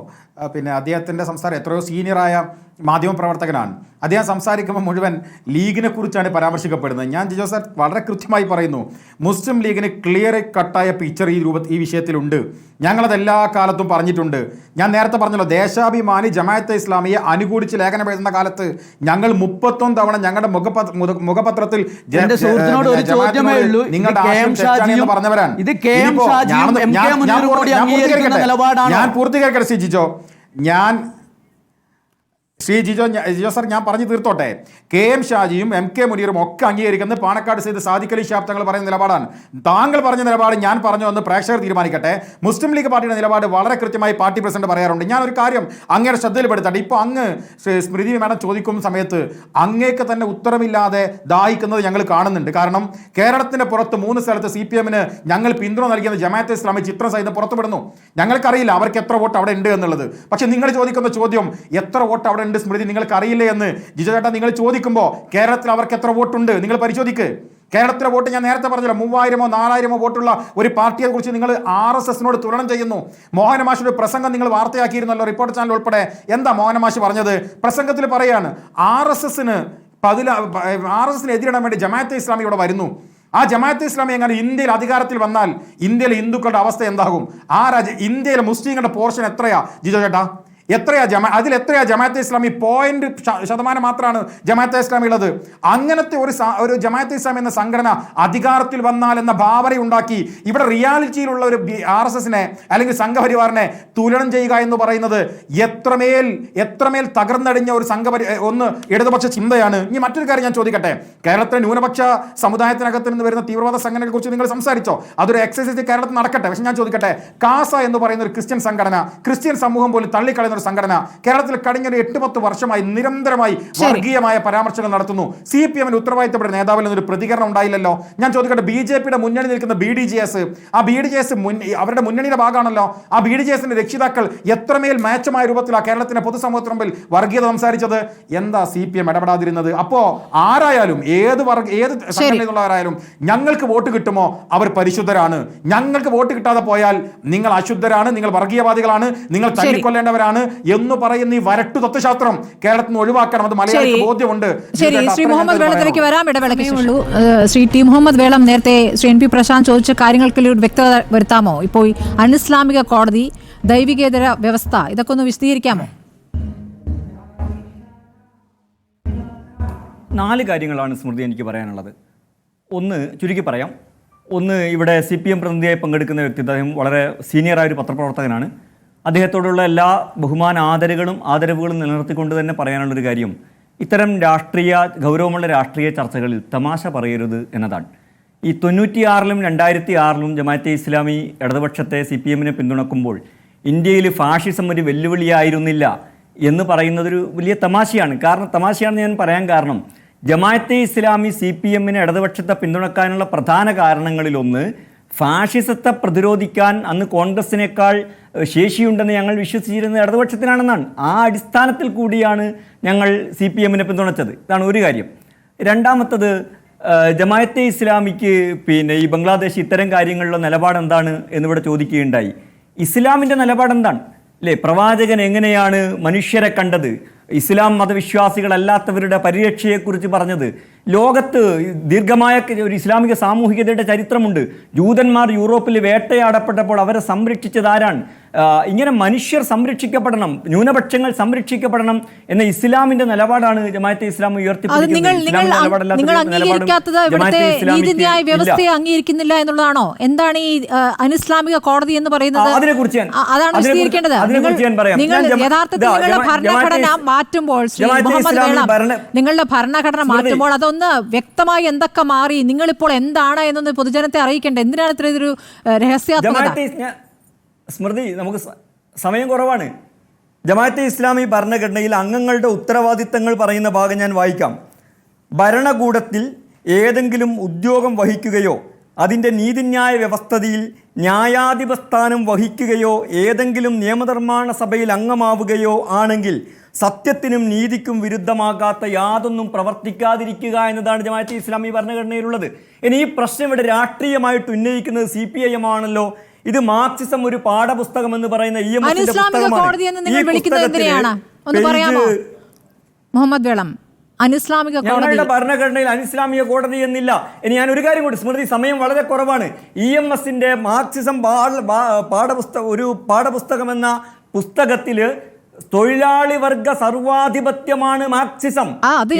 പിന്നെ അദ്ദേഹത്തിൻ്റെ സംസാരം എത്രയോ സീനിയറായ മാധ്യമപ്രവർത്തകനാണ്. അദ്ദേഹം സംസാരിക്കുമ്പോൾ മുഴുവൻ ലീഗിനെ കുറിച്ചാണ് പരാമർശിക്കപ്പെടുന്നത്. ഞാൻ ജിജോ സാർ വളരെ കൃത്യമായി പറയുന്നു, മുസ്ലിം ലീഗിന് ക്ലിയർ കട്ടായ പിക്ചർ ഈ വിഷയത്തിലുണ്ട്. ഞങ്ങളത് എല്ലാ കാലത്തും പറഞ്ഞിട്ടുണ്ട്. ഞാൻ നേരത്തെ പറഞ്ഞല്ലോ, ദേശാഭിമാനി ജമാഅത്തെ ഇസ്ലാമിയെ അനുകൂലിച്ച് ലേഖനം എഴുതുന്ന കാലത്ത് ഞങ്ങൾ 31 തവണ ഞങ്ങളുടെ മുഖപത്രത്തിൽ പറഞ്ഞവരാണ്. ഞാൻ പൂർത്തീകരിക്കട്ടെ ശ്രീ ജിജോ സാർ, ഞാൻ പറഞ്ഞു തീർത്തോട്ടെ. KM ഷാജിയും MK മുനീറും ഒക്കെ അംഗീകരിക്കുന്നത് പാണക്കാട് സയ്യിദ് സാദിഖ് അലി ശിഹാബ് തങ്ങൾ പറയുന്ന നിലപാടാണ്. താങ്കൾ പറഞ്ഞ നിലപാട് ഞാൻ പറഞ്ഞു എന്ന് പ്രേക്ഷകർ തീരുമാനിക്കട്ടെ. മുസ്ലിം ലീഗ് പാർട്ടിയുടെ നിലപാട് വളരെ കൃത്യമായി പാർട്ടി പ്രസിഡന്റ് പറയാറുണ്ട്. ഞാൻ ഒരു കാര്യം അങ്ങയുടെ ശ്രദ്ധയിൽപ്പെടുത്തട്ടെ. ഇപ്പോൾ അങ്ങ് സ്മൃതി മേഡം ചോദിക്കുന്ന സമയത്ത് അങ്ങേക്ക് തന്നെ ഉത്തരമില്ലാതെ ദാഹിക്കുന്നത് ഞങ്ങൾ കാണുന്നുണ്ട്. കാരണം കേരളത്തിന്റെ പുറത്ത് 3 സ്ഥലത്ത് CPM-ന് ഞങ്ങൾ പിന്തുണ നൽകിയത് ജമാഅത്തെ ഇസ്ലാമി ചിത്രം സഹിതം പുറത്തുവിടുന്നു. ഞങ്ങൾക്കറിയില്ല അവർക്ക് എത്ര വോട്ട് അവിടെ ഉണ്ട് എന്നുള്ളത്. പക്ഷേ നിങ്ങൾ ചോദിക്കുന്ന ചോദ്യം എത്ര വോട്ട് അവിടെ ഉണ്ട് സ്മൃതി നിങ്ങൾക്ക് അറിയില്ലേ എന്ന് ജിജോ ചേട്ടാ നിങ്ങൾ ചോദിക്കുമ്പോൾ കേരളത്തിൽ അവർക്ക് എത്ര വോട്ടുണ്ട് നിങ്ങൾ പരിശോധിക്ക്. കേരളത്തിലെ വോട്ട് ഞാൻ നേരത്തെ പറഞ്ഞല്ലോ, 3000-ഓ 4000-ഓ വോട്ടുള്ള ഒരു പാർട്ടിയെ കുറിച്ച് നിങ്ങൾ RSS-നോട് തുലനം ചെയ്യുന്നു. മോഹനമാഷിയുടെ പ്രസംഗം നിങ്ങൾ വാർത്തയാക്കിയിരുന്നല്ലോ, റിപ്പോർട്ടർ ചാനൽ ഉൾപ്പെടെ. എന്താ മോഹനമാഷ് പറഞ്ഞത്? പ്രസംഗത്തിൽ പറയാണ് RSS-ന് എതിരിടാൻ വേണ്ടി ജമാഅത്തെ ഇസ്ലാമി ഇവിടെ വരുന്നു. ആ ജമാഅത്തെ ഇസ്ലാമി എങ്ങനെ ഇന്ത്യയിൽ അധികാരത്തിൽ വന്നാൽ ഇന്ത്യയിലെ ഹിന്ദുക്കളുടെ അവസ്ഥ എന്താകും? ഇന്ത്യയിലെ മുസ്ലിങ്ങളുടെ പോർഷൻ എത്രയാ ജിജോ ചേട്ടാ? അതിലെത്രയാ ജമാഅത്തെ ഇസ്ലാമി? 0% മാത്രമാണ് ജമാഅത്തെ ഇസ്ലാമി ഉള്ളത്. അങ്ങനത്തെ ഒരു ജമാഅത്തെ ഇസ്ലാമി എന്ന സംഘടന അധികാരത്തിൽ വന്നാൽ എന്ന ഭാവന ഉണ്ടാക്കി ഇവിടെ റിയാലിറ്റിയിലുള്ള ഒരു RSS-നെ അല്ലെങ്കിൽ സംഘപരിവാറിനെ തുലനം ചെയ്യുക എന്ന് പറയുന്നത് എത്രമേൽ തകർന്നടിഞ്ഞ ഒരു ഒന്ന് ഇടതുപക്ഷ ചിന്തയാണ്. ഇനി മറ്റൊരു കാര്യം ഞാൻ ചോദിക്കട്ടെ. കേരളത്തിലെ ന്യൂനപക്ഷ സമുദായത്തിനകത്ത് നിന്ന് വരുന്ന തീവ്രവാദ സംഘടനയെ കുറിച്ച് നിങ്ങൾ സംസാരിച്ചോ? അതൊരു എക്സസൈസ് കേരളത്തിൽ നടക്കട്ടെ. പക്ഷെ ഞാൻ ചോദിക്കട്ടെ, കാസ എന്ന് പറയുന്ന ഒരു ക്രിസ്ത്യൻ സംഘടന, ക്രിസ്ത്യൻ സമൂഹം പോലും തള്ളിക്കളയുന്ന ഒരു സംഘടന കേരളത്തിൽ കഴിഞ്ഞ 8-10 വർഷമായി നിരന്തരമായി വർഗീയമായ പരാമർശങ്ങൾ നടത്തുന്നു. CPM-ന് ഉത്തരവാദിത്തപ്പെട്ട നേതാവിൽ നിന്നൊരു പ്രതികരണം ഉണ്ടായില്ലല്ലോ. ഞാൻ ചോദിക്കട്ടെ, BJP-യുടെ മുന്നണി നിൽക്കുന്ന BDJS, ആ BDJS അവരുടെ മുന്നണിയുടെ ഭാഗമാണല്ലോ. ആ BDJS-ന്റെ രക്ഷിതാക്കൾ എത്രമേൽ മേച്ചമായ രൂപത്തിലാണ് കേരളത്തിന്റെ പൊതുസമൂഹത്തിന് മുമ്പിൽ വർഗീയത സംസാരിച്ചത്? എന്താ CPM ഇടപെടാതിരുന്നത്? അപ്പോ ആരായാലും ഏത് സംഘടനയിലുള്ളവരായാലും ഞങ്ങൾക്ക് വോട്ട് കിട്ടുമോ അവർ പരിശുദ്ധരാണ്. ഞങ്ങൾക്ക് വോട്ട് കിട്ടാതെ പോയാൽ നിങ്ങൾ അശുദ്ധരാണ്, നിങ്ങൾ വർഗീയവാദികളാണ്, നിങ്ങൾ തല്ലിക്കൊല്ലേണ്ടവരാണ്, എന്ന് പറയുന്ന ഈ വരട്ടു തത്വശാസ്ത്രം കേരളത്തിൽ നിന്ന് ഒഴിവാക്കണം. അത് മലയാളിക്ക് ബോധ്യമുണ്ട്. ശരി, ശ്രീ മുഹമ്മദ് വേളത്തിലേക്ക് വരാം. ഇടവേളയ്ക്കുള്ളൂ. ശ്രീ ടി മുഹമ്മദ് വേളം, നേരത്തെ ശ്രീ എൻ പി പ്രശാന്ത് ചോദിച്ച കാര്യങ്ങൾക്ക് ഒരു വ്യക്തത വരുത്താമോ? ഇപ്പോൾ അനിസ്ലാമിക കോടതി, ദൈവികേതര വ്യവസ്ഥ, ഇതൊക്കെ ഒന്ന് വിശദീകരിക്കാമോ? 4 കാര്യങ്ങളാണ് സ്മൃതി എനിക്ക് പറയാനുള്ളത്. ഒന്ന് ചുരുക്കി പറയാം. ഒന്ന്, ഇവിടെ CPM പ്രതിനിധിയായി പങ്കെടുക്കുന്ന വ്യക്തി, അദ്ദേഹം വളരെ സീനിയറായ ഒരു പത്രപ്രവർത്തകനാണ്. അദ്ദേഹത്തോടുള്ള എല്ലാ ബഹുമാന ആദരവുകളും നിലനിർത്തിക്കൊണ്ട് തന്നെ പറയാനുള്ളൊരു കാര്യം, ഇത്തരം ഗൗരവമുള്ള രാഷ്ട്രീയ ചർച്ചകളിൽ തമാശ പറയരുത് എന്നതാണ്. ഈ 96-ലും 2006-ലും ജമാഅത്തെ ഇസ്ലാമി ഇടതുപക്ഷത്തെ CPM-നെ പിന്തുണക്കുമ്പോൾ ഇന്ത്യയിൽ ഫാഷിസം ഒരു വെല്ലുവിളിയായിരുന്നില്ല എന്ന് പറയുന്നതൊരു വലിയ തമാശയാണ്. തമാശയാണെന്ന് ഞാൻ പറയാൻ കാരണം, ജമാഅത്തെ ഇസ്ലാമി CPM-നെ ഇടതുപക്ഷത്തെ പിന്തുണക്കാനുള്ള പ്രധാന കാരണങ്ങളിലൊന്ന് ഫാഷിസത്തെ പ്രതിരോധിക്കാൻ അന്ന് കോൺഗ്രസിനേക്കാൾ ശേഷിയുണ്ടെന്ന് ഞങ്ങൾ വിശ്വസിച്ചിരുന്നത് ഇടതുപക്ഷത്തിനാണെന്നാണ്. ആ അടിസ്ഥാനത്തിൽ കൂടിയാണ് ഞങ്ങൾ CPM-നെ പിന്തുണച്ചത്. ഇതാണ് ഒരു കാര്യം. രണ്ടാമത്തത്, ജമാഅത്തെ ഇസ്ലാമിക്ക് ഈ ബംഗ്ലാദേശ് ഇത്തരം കാര്യങ്ങളിലുള്ള നിലപാട് എന്താണ് എന്നിവിടെ ചോദിക്കുകയുണ്ടായി. ഇസ്ലാമിൻ്റെ നിലപാട് എന്താണ്? അല്ലേ, പ്രവാചകൻ എങ്ങനെയാണ് മനുഷ്യരെ കണ്ടത്, ഇസ്ലാം മതവിശ്വാസികളല്ലാത്തവരുടെ പരിരക്ഷയെക്കുറിച്ച് പറഞ്ഞത്? ലോകത്ത് ദീർഘമായ ഒരു ഇസ്ലാമിക സാമൂഹികതയുടെ ചരിത്രമുണ്ട്. ജൂതന്മാർ യൂറോപ്പിൽ വേട്ടയാടപ്പെട്ടപ്പോൾ അവരെ സംരക്ഷിച്ചത് ആരാണ്? ഇങ്ങനെ മനുഷ്യർ സംരക്ഷിക്കപ്പെടണം, ന്യൂനപക്ഷങ്ങൾ സംരക്ഷിക്കപ്പെടണം എന്ന ഇസ്ലാമിന്റെ നിലപാടാണ് ജമാഅത്തെ ഇസ്ലാമി വ്യവസ്ഥയെ അംഗീകരിക്കുന്നില്ല എന്നുള്ളതാണോ? എന്താണ് ഈ അനിസ്ലാമിക കോടതി എന്ന് പറയുന്നത്? അതാണ് വിശദീകരിക്കേണ്ടത്. നിങ്ങൾ യഥാർത്ഥത്തിൽ നിങ്ങളുടെ ഭരണഘടന മാറ്റുമ്പോൾ, ശ്രീ മുഹമ്മദ് വേളം, നിങ്ങളുടെ ഭരണഘടന മാറ്റുമ്പോൾ അതൊന്ന് വ്യക്തമായി എന്തൊക്കെ മാറി, നിങ്ങളിപ്പോൾ എന്താണ് എന്നൊന്ന് പൊതുജനത്തെ അറിയിക്കേണ്ടത്. എന്തിനാണ് ഇത്രയൊരു രഹസ്യാത്മകത? സ്മൃതി, നമുക്ക് സമയം കുറവാണ്. ജമാഅത്തെ ഇസ്ലാമി ഭരണഘടനയിൽ അംഗങ്ങളുടെ ഉത്തരവാദിത്തങ്ങൾ പറയുന്ന ഭാഗം ഞാൻ വായിക്കാം. ഭരണകൂടത്തിൽ ഏതെങ്കിലും ഉദ്യോഗം വഹിക്കുകയോ അതിൻ്റെ നീതിന്യായ വ്യവസ്ഥയിൽ ന്യായാധിപസ്ഥാനം വഹിക്കുകയോ ഏതെങ്കിലും നിയമനിർമ്മാണ സഭയിൽ അംഗമാവുകയോ ആണെങ്കിൽ സത്യത്തിനും നീതിക്കും വിരുദ്ധമാകാത്ത യാതൊന്നും പ്രവർത്തിക്കാതിരിക്കുക എന്നതാണ് ജമാഅത്തെ ഇസ്ലാമി ഭരണഘടനയിലുള്ളത്. ഇനി ഈ പ്രശ്നം ഇവിടെ രാഷ്ട്രീയമായിട്ട് ഉന്നയിക്കുന്നത് CPIM ആണല്ലോ. ഇത് മാർക്സിസം ഒരു പാഠപുസ്തകം എന്ന് പറയുന്ന മുഹമ്മദ് വേളം, അനിസ്ലാമിക ഞങ്ങളുടെ ഭരണഘടനയിൽ അനിസ്ലാമിക കോടതി എന്നില്ല. ഇനി ഞാൻ ഒരു കാര്യം കൂടി, സ്മൃതി, സമയം വളരെ കുറവാണ്. EMSന്റെ മാർക്സിസം പാഠപുസ്തകം എന്ന പുസ്തകത്തില് തൊഴിലാളി വർഗ സർവാധിപത്യമാണ് മാർക്സിസം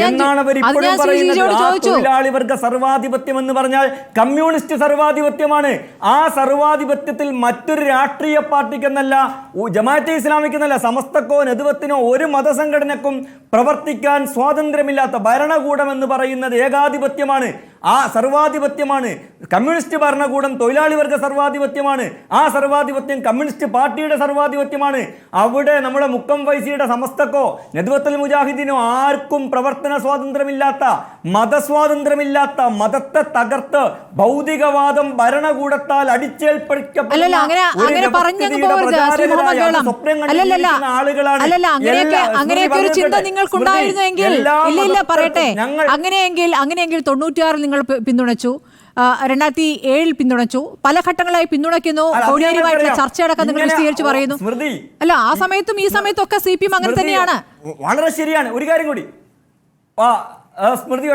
എന്നാണ് അവർ ഇപ്പോഴും പറയുന്നത്. ആ തൊഴിലാളി വർഗ സർവാധിപത്യം എന്ന് പറഞ്ഞാൽ കമ്മ്യൂണിസ്റ്റ് സർവാധിപത്യമാണ്. ആ സർവാധിപത്യത്തിൽ മറ്റൊരു രാഷ്ട്രീയ പാർട്ടിക്കെന്നല്ല, ജമാഅത്തെ ഇസ്ലാമിക്കെന്നല്ല, സമസ്തക്കോ നെതുവത്തിനോ ഒരു മതസംഘടനക്കും പ്രവർത്തിക്കാൻ സ്വാതന്ത്ര്യമില്ലാത്ത ഭരണകൂടം എന്ന് പറയുന്നത് ഏകാധിപത്യമാണ്. ആ സർവാധിപത്യമാണ്. കമ്മ്യൂണിസ്റ്റ് ഭരണകൂടം തൊഴിലാളി വർഗ സർവാധിപത്യമാണ്. ആ സർവാധിപത്യം കമ്മ്യൂണിസ്റ്റ് പാർട്ടിയുടെ സർവാധിപത്യമാണ്. അവിടെ നമ്മുടെ മുക്കം വൈസിയുടെ സമസ്തക്കോ നെദ്വത്തുൽ മുജാഹിദീനോ ആർക്കും പ്രവർത്തന സ്വാതന്ത്ര്യമില്ലാത്ത, മതസ്വാതന്ത്ര്യമില്ലാത്ത, മതത്തെ തകർത്ത് ഭൗതികവാദം ഭരണകൂടത്താൽ അടിച്ചേൽപ്പിക്കപ്പെടുന്ന അങ്ങനെയെങ്കിൽ 96-ൽ നിങ്ങൾ പിന്തുണച്ചു, 2007-ൽ പിന്തുണച്ചു, പല ഘട്ടങ്ങളായി പിന്തുണയ്ക്കുന്നു, കോടിയേരിയുമായിട്ടുള്ള ചർച്ചയടക്കം നിങ്ങൾ വിശദീകരിച്ച് പറയുന്നു. അല്ല, ആ സമയത്തും ഈ സമയത്തും ഒക്കെ CPM അങ്ങനെ തന്നെയാണ്. വളരെ ശരിയാണ്. ഒരു കാര്യം കൂടി സ്മൃതി,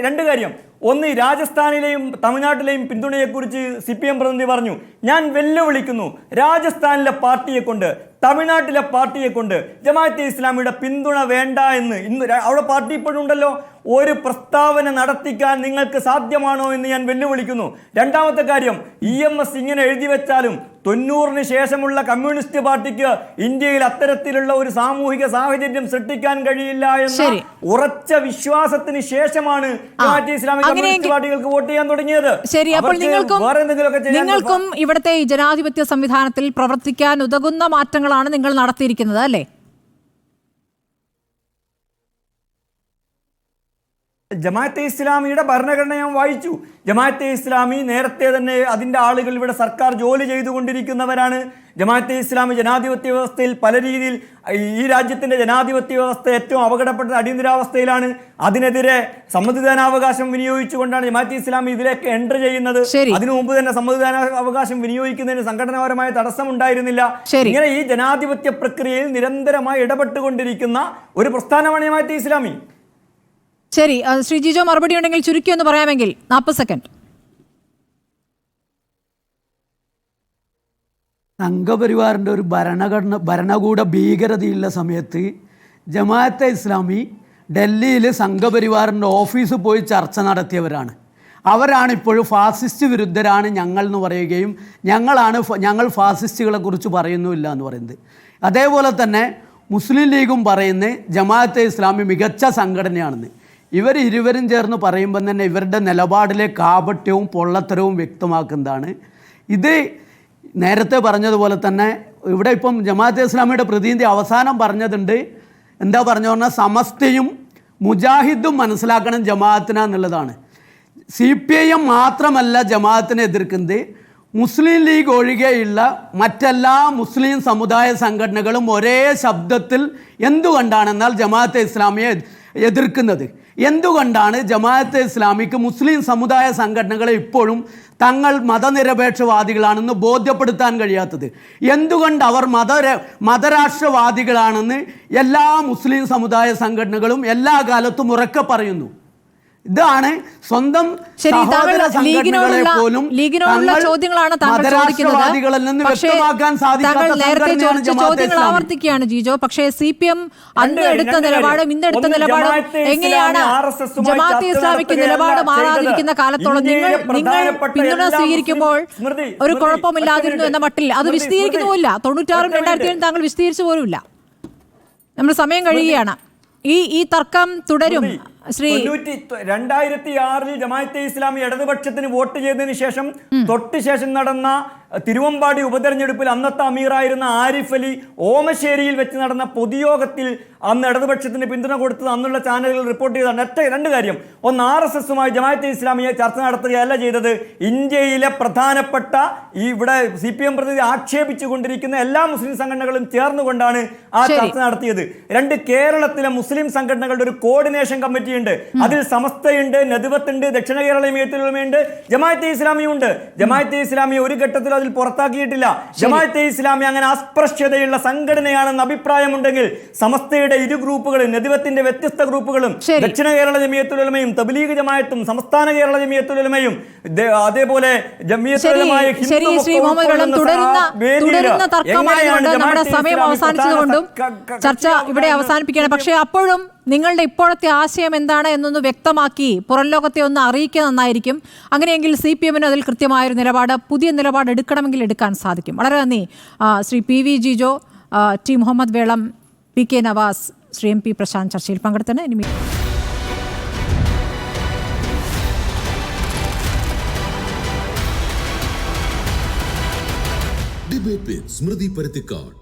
രണ്ട് കാര്യം. ഒന്ന്, രാജസ്ഥാനിലെയും തമിഴ്നാട്ടിലെയും പിന്തുണയെക്കുറിച്ച് CPM പ്രതിനിധി പറഞ്ഞു. ഞാൻ വെല്ലുവിളിക്കുന്നു, രാജസ്ഥാനിലെ പാർട്ടിയെ കൊണ്ട്, തമിഴ്നാട്ടിലെ പാർട്ടിയെ കൊണ്ട് ജമാഅത്തെ ഇസ്ലാമിയുടെ പിന്തുണ വേണ്ട എന്ന്, ഇന്ന് അവിടെ പാർട്ടി ഇപ്പോഴും ഉണ്ടല്ലോ, ഒരു പ്രസ്താവന നടത്തിക്കാൻ നിങ്ങൾക്ക് സാധ്യമാണോ എന്ന് ഞാൻ വെല്ലുവിളിക്കുന്നു. രണ്ടാമത്തെ കാര്യം, EMS ഇങ്ങനെ എഴുതി വെച്ചാലും 90-ന് ശേഷമുള്ള കമ്മ്യൂണിസ്റ്റ് പാർട്ടിക്ക് ഇന്ത്യയിൽ അത്തരത്തിലുള്ള ഒരു സാമൂഹിക സാഹചര്യം സൃഷ്ടിക്കാൻ കഴിയില്ല എന്ന ഉറച്ച വിശ്വാസത്തിന് ശേഷമാണ് ജമാഅത്തെ ഇസ്ലാമിക കമ്മ്യൂണിസ്റ്റ് പാർട്ടികൾക്ക് വോട്ട് ചെയ്യാൻ തുടങ്ങിയത്. ശരി, അപ്പോൾ നിങ്ങൾക്കും ഇവിടുത്തെ ഈ ജനാധിപത്യ സംവിധാനത്തിൽ പ്രവർത്തിക്കാൻ ഉതകുന്ന മാറ്റങ്ങളാണ് നിങ്ങൾ നടത്തിയിരിക്കുന്നത്, അല്ലേ? ജമാഅത്തെ ഇസ്ലാമിയുടെ ഭരണഘടന ഞാൻ വായിച്ചു. ജമാഅത്തെ ഇസ്ലാമി നേരത്തെ തന്നെ അതിൻ്റെ ആളുകൾ ഇവിടെ സർക്കാർ ജോലി ചെയ്തുകൊണ്ടിരിക്കുന്നവരാണ്. ജമാഅത്തെ ഇസ്ലാമി ജനാധിപത്യ വ്യവസ്ഥയിൽ പല രീതിയിൽ ഈ രാജ്യത്തിൻ്റെ ജനാധിപത്യ വ്യവസ്ഥ ഏറ്റവും അപകടപ്പെട്ട അടിയന്തരാവസ്ഥയിലാണ്. അതിനെതിരെ സമ്മതിദാനാവകാശം വിനിയോഗിച്ചുകൊണ്ടാണ് ജമാഅത്തെ ഇസ്ലാമി ഇതിലേക്ക് എൻട്രി ചെയ്യുന്നത്. അതിനു മുമ്പ് തന്നെ സമ്മതിദാനാവകാശം വിനിയോഗിക്കുന്നതിന് സംഘടനാപരമായ തടസ്സമുണ്ടായിരുന്നില്ല. ഇങ്ങനെ ഈ ജനാധിപത്യ പ്രക്രിയയിൽ നിരന്തരമായി ഇടപെട്ടുകൊണ്ടിരിക്കുന്ന ഒരു പ്രസ്ഥാനമാണ് ജമാഅത്തെ ഇസ്ലാമി. ശരി, ശ്രീ ജിജോ മറുപടി ഉണ്ടെങ്കിൽ ചുരുക്കി ഒന്ന് പറയാമെങ്കിൽ 40 സെക്കൻഡ്. സംഘപരിവാറിൻ്റെ ഒരു ഭരണകൂട ഭീകരതയുള്ള സമയത്ത് ജമാഅത്തെ ഇസ്ലാമി ഡൽഹിയിൽ സംഘപരിവാറിൻ്റെ ഓഫീസിൽ പോയി ചർച്ച നടത്തിയവരാണ്. അവരാണ് ഇപ്പോഴും ഫാസിസ്റ്റ് വിരുദ്ധരാണ് ഞങ്ങൾ എന്ന് പറയുകയും ഞങ്ങൾ ഫാസിസ്റ്റുകളെ കുറിച്ച് പറയുന്നുമില്ല എന്ന് പറയുന്നത്. അതേപോലെ തന്നെ മുസ്ലിം ലീഗും പറയുന്നത് ജമാഅത്തെ ഇസ്ലാമി മികച്ച സംഘടനയാണെന്ന്. ഇരുവരും ചേർന്ന് പറയുമ്പോൾ തന്നെ ഇവരുടെ നിലപാടിലെ കാപട്യവും പൊള്ളത്തരവും വ്യക്തമാക്കുന്നതാണ്. ഇത് നേരത്തെ പറഞ്ഞതുപോലെ തന്നെ ഇവിടെ ഇപ്പം ജമാഅത്തെ ഇസ്ലാമിയുടെ പ്രതിനിധി അവസാനം പറഞ്ഞതുണ്ട്. എന്താ പറഞ്ഞു പറഞ്ഞാൽ സമസ്തയും മുജാഹിദും മനസ്സിലാക്കണം ജമാഅത്തിനെന്നുള്ളതാണ്. CPIM മാത്രമല്ല ജമാഅത്തിനെ എതിർക്കുന്നത്, മുസ്ലിം ലീഗ് ഒഴികെയുള്ള മറ്റെല്ലാ മുസ്ലിം സമുദായ സംഘടനകളും ഒരേ ശബ്ദത്തിൽ എന്തുകൊണ്ടാണെന്നാൽ ജമാഅത്തെ ഇസ്ലാമിയെ എതിർക്കുന്നത്. എന്തുകൊണ്ടാണ് ജമാഅത്തെ ഇസ്ലാമിക്ക് മുസ്ലിം സമുദായ സംഘടനകളെ ഇപ്പോഴും തങ്ങൾ മതനിരപേക്ഷവാദികളാണെന്ന് ബോധ്യപ്പെടുത്താൻ കഴിയാത്തത്? എന്തുകൊണ്ട് അവർ മതരാഷ്ട്രവാദികളാണെന്ന് എല്ലാ മുസ്ലിം സമുദായ സംഘടനകളും എല്ലാ കാലത്തും ഉറക്കെ പറയുന്നു? ഇതാണ് സ്വന്തം സഹോദര സംഘടനകളെ പോലും ചോദ്യങ്ങളാണ് മതരാഷ്ട്രവാദികളിൽ നിന്ന് വ്യക്തമാക്കാൻ സാധിക്കാത്ത ചോദ്യങ്ങൾ ആവർത്തിക്കുകയാണ് ജിജോ. പക്ഷേ CPM അന്ന് എടുത്ത നിലപാടും ഇന്ന് എടുത്ത നിലപാടും എങ്ങനെയാണ്? ജമാഅത്തെ ഇസ്ലാമിക്ക് നിലപാട് മാറാതിരിക്കുന്ന കാലത്തോളം നിങ്ങൾ പിന്തുണ സ്വീകരിക്കുമ്പോൾ ഒരു കുഴപ്പമില്ലാതിരുന്നു എന്ന മട്ടിൽ അത് വിശദീകരിക്കുന്നുമില്ല. 96-ും 2007-ും താങ്കൾ വിശദീകരിച്ചു പോലുമില്ല. നമ്മൾ സമയം കഴിയുകയാണ്. ഈ തർക്കം തുടരും. ശ്രീ 2006-ൽ ജമാഅത്തെ ഇസ്ലാമി ഇടതുപക്ഷത്തിന് വോട്ട് ചെയ്തതിനു ശേഷം തൊട്ടുശേഷം നടന്ന തിരുവമ്പാടി ഉപതെരഞ്ഞെടുപ്പിൽ അന്നത്തെ അമീറായിരുന്ന ആരിഫ് അലി ഓമശ്ശേരിയിൽ വെച്ച് നടന്ന പൊതുയോഗത്തിൽ അന്ന് ഇടതുപക്ഷത്തിന് പിന്തുണ കൊടുത്തത് അന്നുള്ള ചാനലുകൾ റിപ്പോർട്ട് ചെയ്ത രണ്ട് കാര്യം. ഒന്ന്, RSSുമായി ജമാഅത്തെ ഇസ്ലാമിയെ ചർച്ച നടത്തുകയല്ല ചെയ്തത്. ഇന്ത്യയിലെ പ്രധാനപ്പെട്ട ഇവിടെ CPM പ്രതിനിധി ആക്ഷേപിച്ചുകൊണ്ടിരിക്കുന്ന എല്ലാ മുസ്ലിം സംഘടനകളും ചേർന്നുകൊണ്ടാണ് ആ ചർച്ച നടത്തിയത്. രണ്ട്, കേരളത്തിലെ മുസ്ലിം സംഘടനകളുടെ ഒരു കോർഡിനേഷൻ കമ്മിറ്റി ഉണ്ട്. അതിൽ സമസ്തയുണ്ട്, നദ്വത്തുണ്ട്, ദക്ഷിണ കേരള ജമിയത്തുലമയുണ്ട്, ജമാഅത്തെ ഇസ്ലാമിയുണ്ട്. ജമാഅത്തെ ഇസ്ലാമിയെ ഒരു ഘട്ടത്തിൽ അതിൽ പുറത്താക്കിയിട്ടില്ല. ജമാഅത്തെ ഇസ്ലാമി അങ്ങനെ അസ്പൃശ്യതയുള്ള സംഘടനയാണെന്ന് അഭിപ്രായമുണ്ടെങ്കിൽ സമസ്തയുടെ ഇരു ഗ്രൂപ്പുകളും, നദ്വത്തിന്റെ വ്യത്യസ്ത ഗ്രൂപ്പുകളും, ദക്ഷിണ കേരള ജമിയത്തുലമയും തബ്ലീഗ് ജമാഅത്തും സംസ്ഥാന കേരള ജമിയത്തുലമയും അതേപോലെ തുടരുന്ന തർക്കമായതുകൊണ്ട് നമ്മുടെ സമയം അവസാനിച്ചതുകൊണ്ടും ചർച്ച ഇവിടെ അവസാനിപ്പിക്കുകയാണ്. പക്ഷേ അപ്പോഴും നിങ്ങളുടെ ഇപ്പോഴത്തെ ആശയം എന്താണ് എന്നൊന്ന് വ്യക്തമാക്കി പുറം ലോകത്തെ ഒന്ന് അറിയിക്കുക നന്നായിരിക്കും. അങ്ങനെയെങ്കിൽ CPMന് അതിൽ കൃത്യമായൊരു നിലപാട്, പുതിയ നിലപാട് എടുക്കണമെങ്കിൽ എടുക്കാൻ സാധിക്കും. വളരെ നന്ദി Shri PV Jijo, T Muhammad Velam, PK Nawaz, Shri MP Prashant ചർച്ചയിൽ പങ്കെടുത്തതിന്. ഇനി ഡിബേറ്റ് വിത്ത് സ്മൃതി പരുത്തിക്കാട്.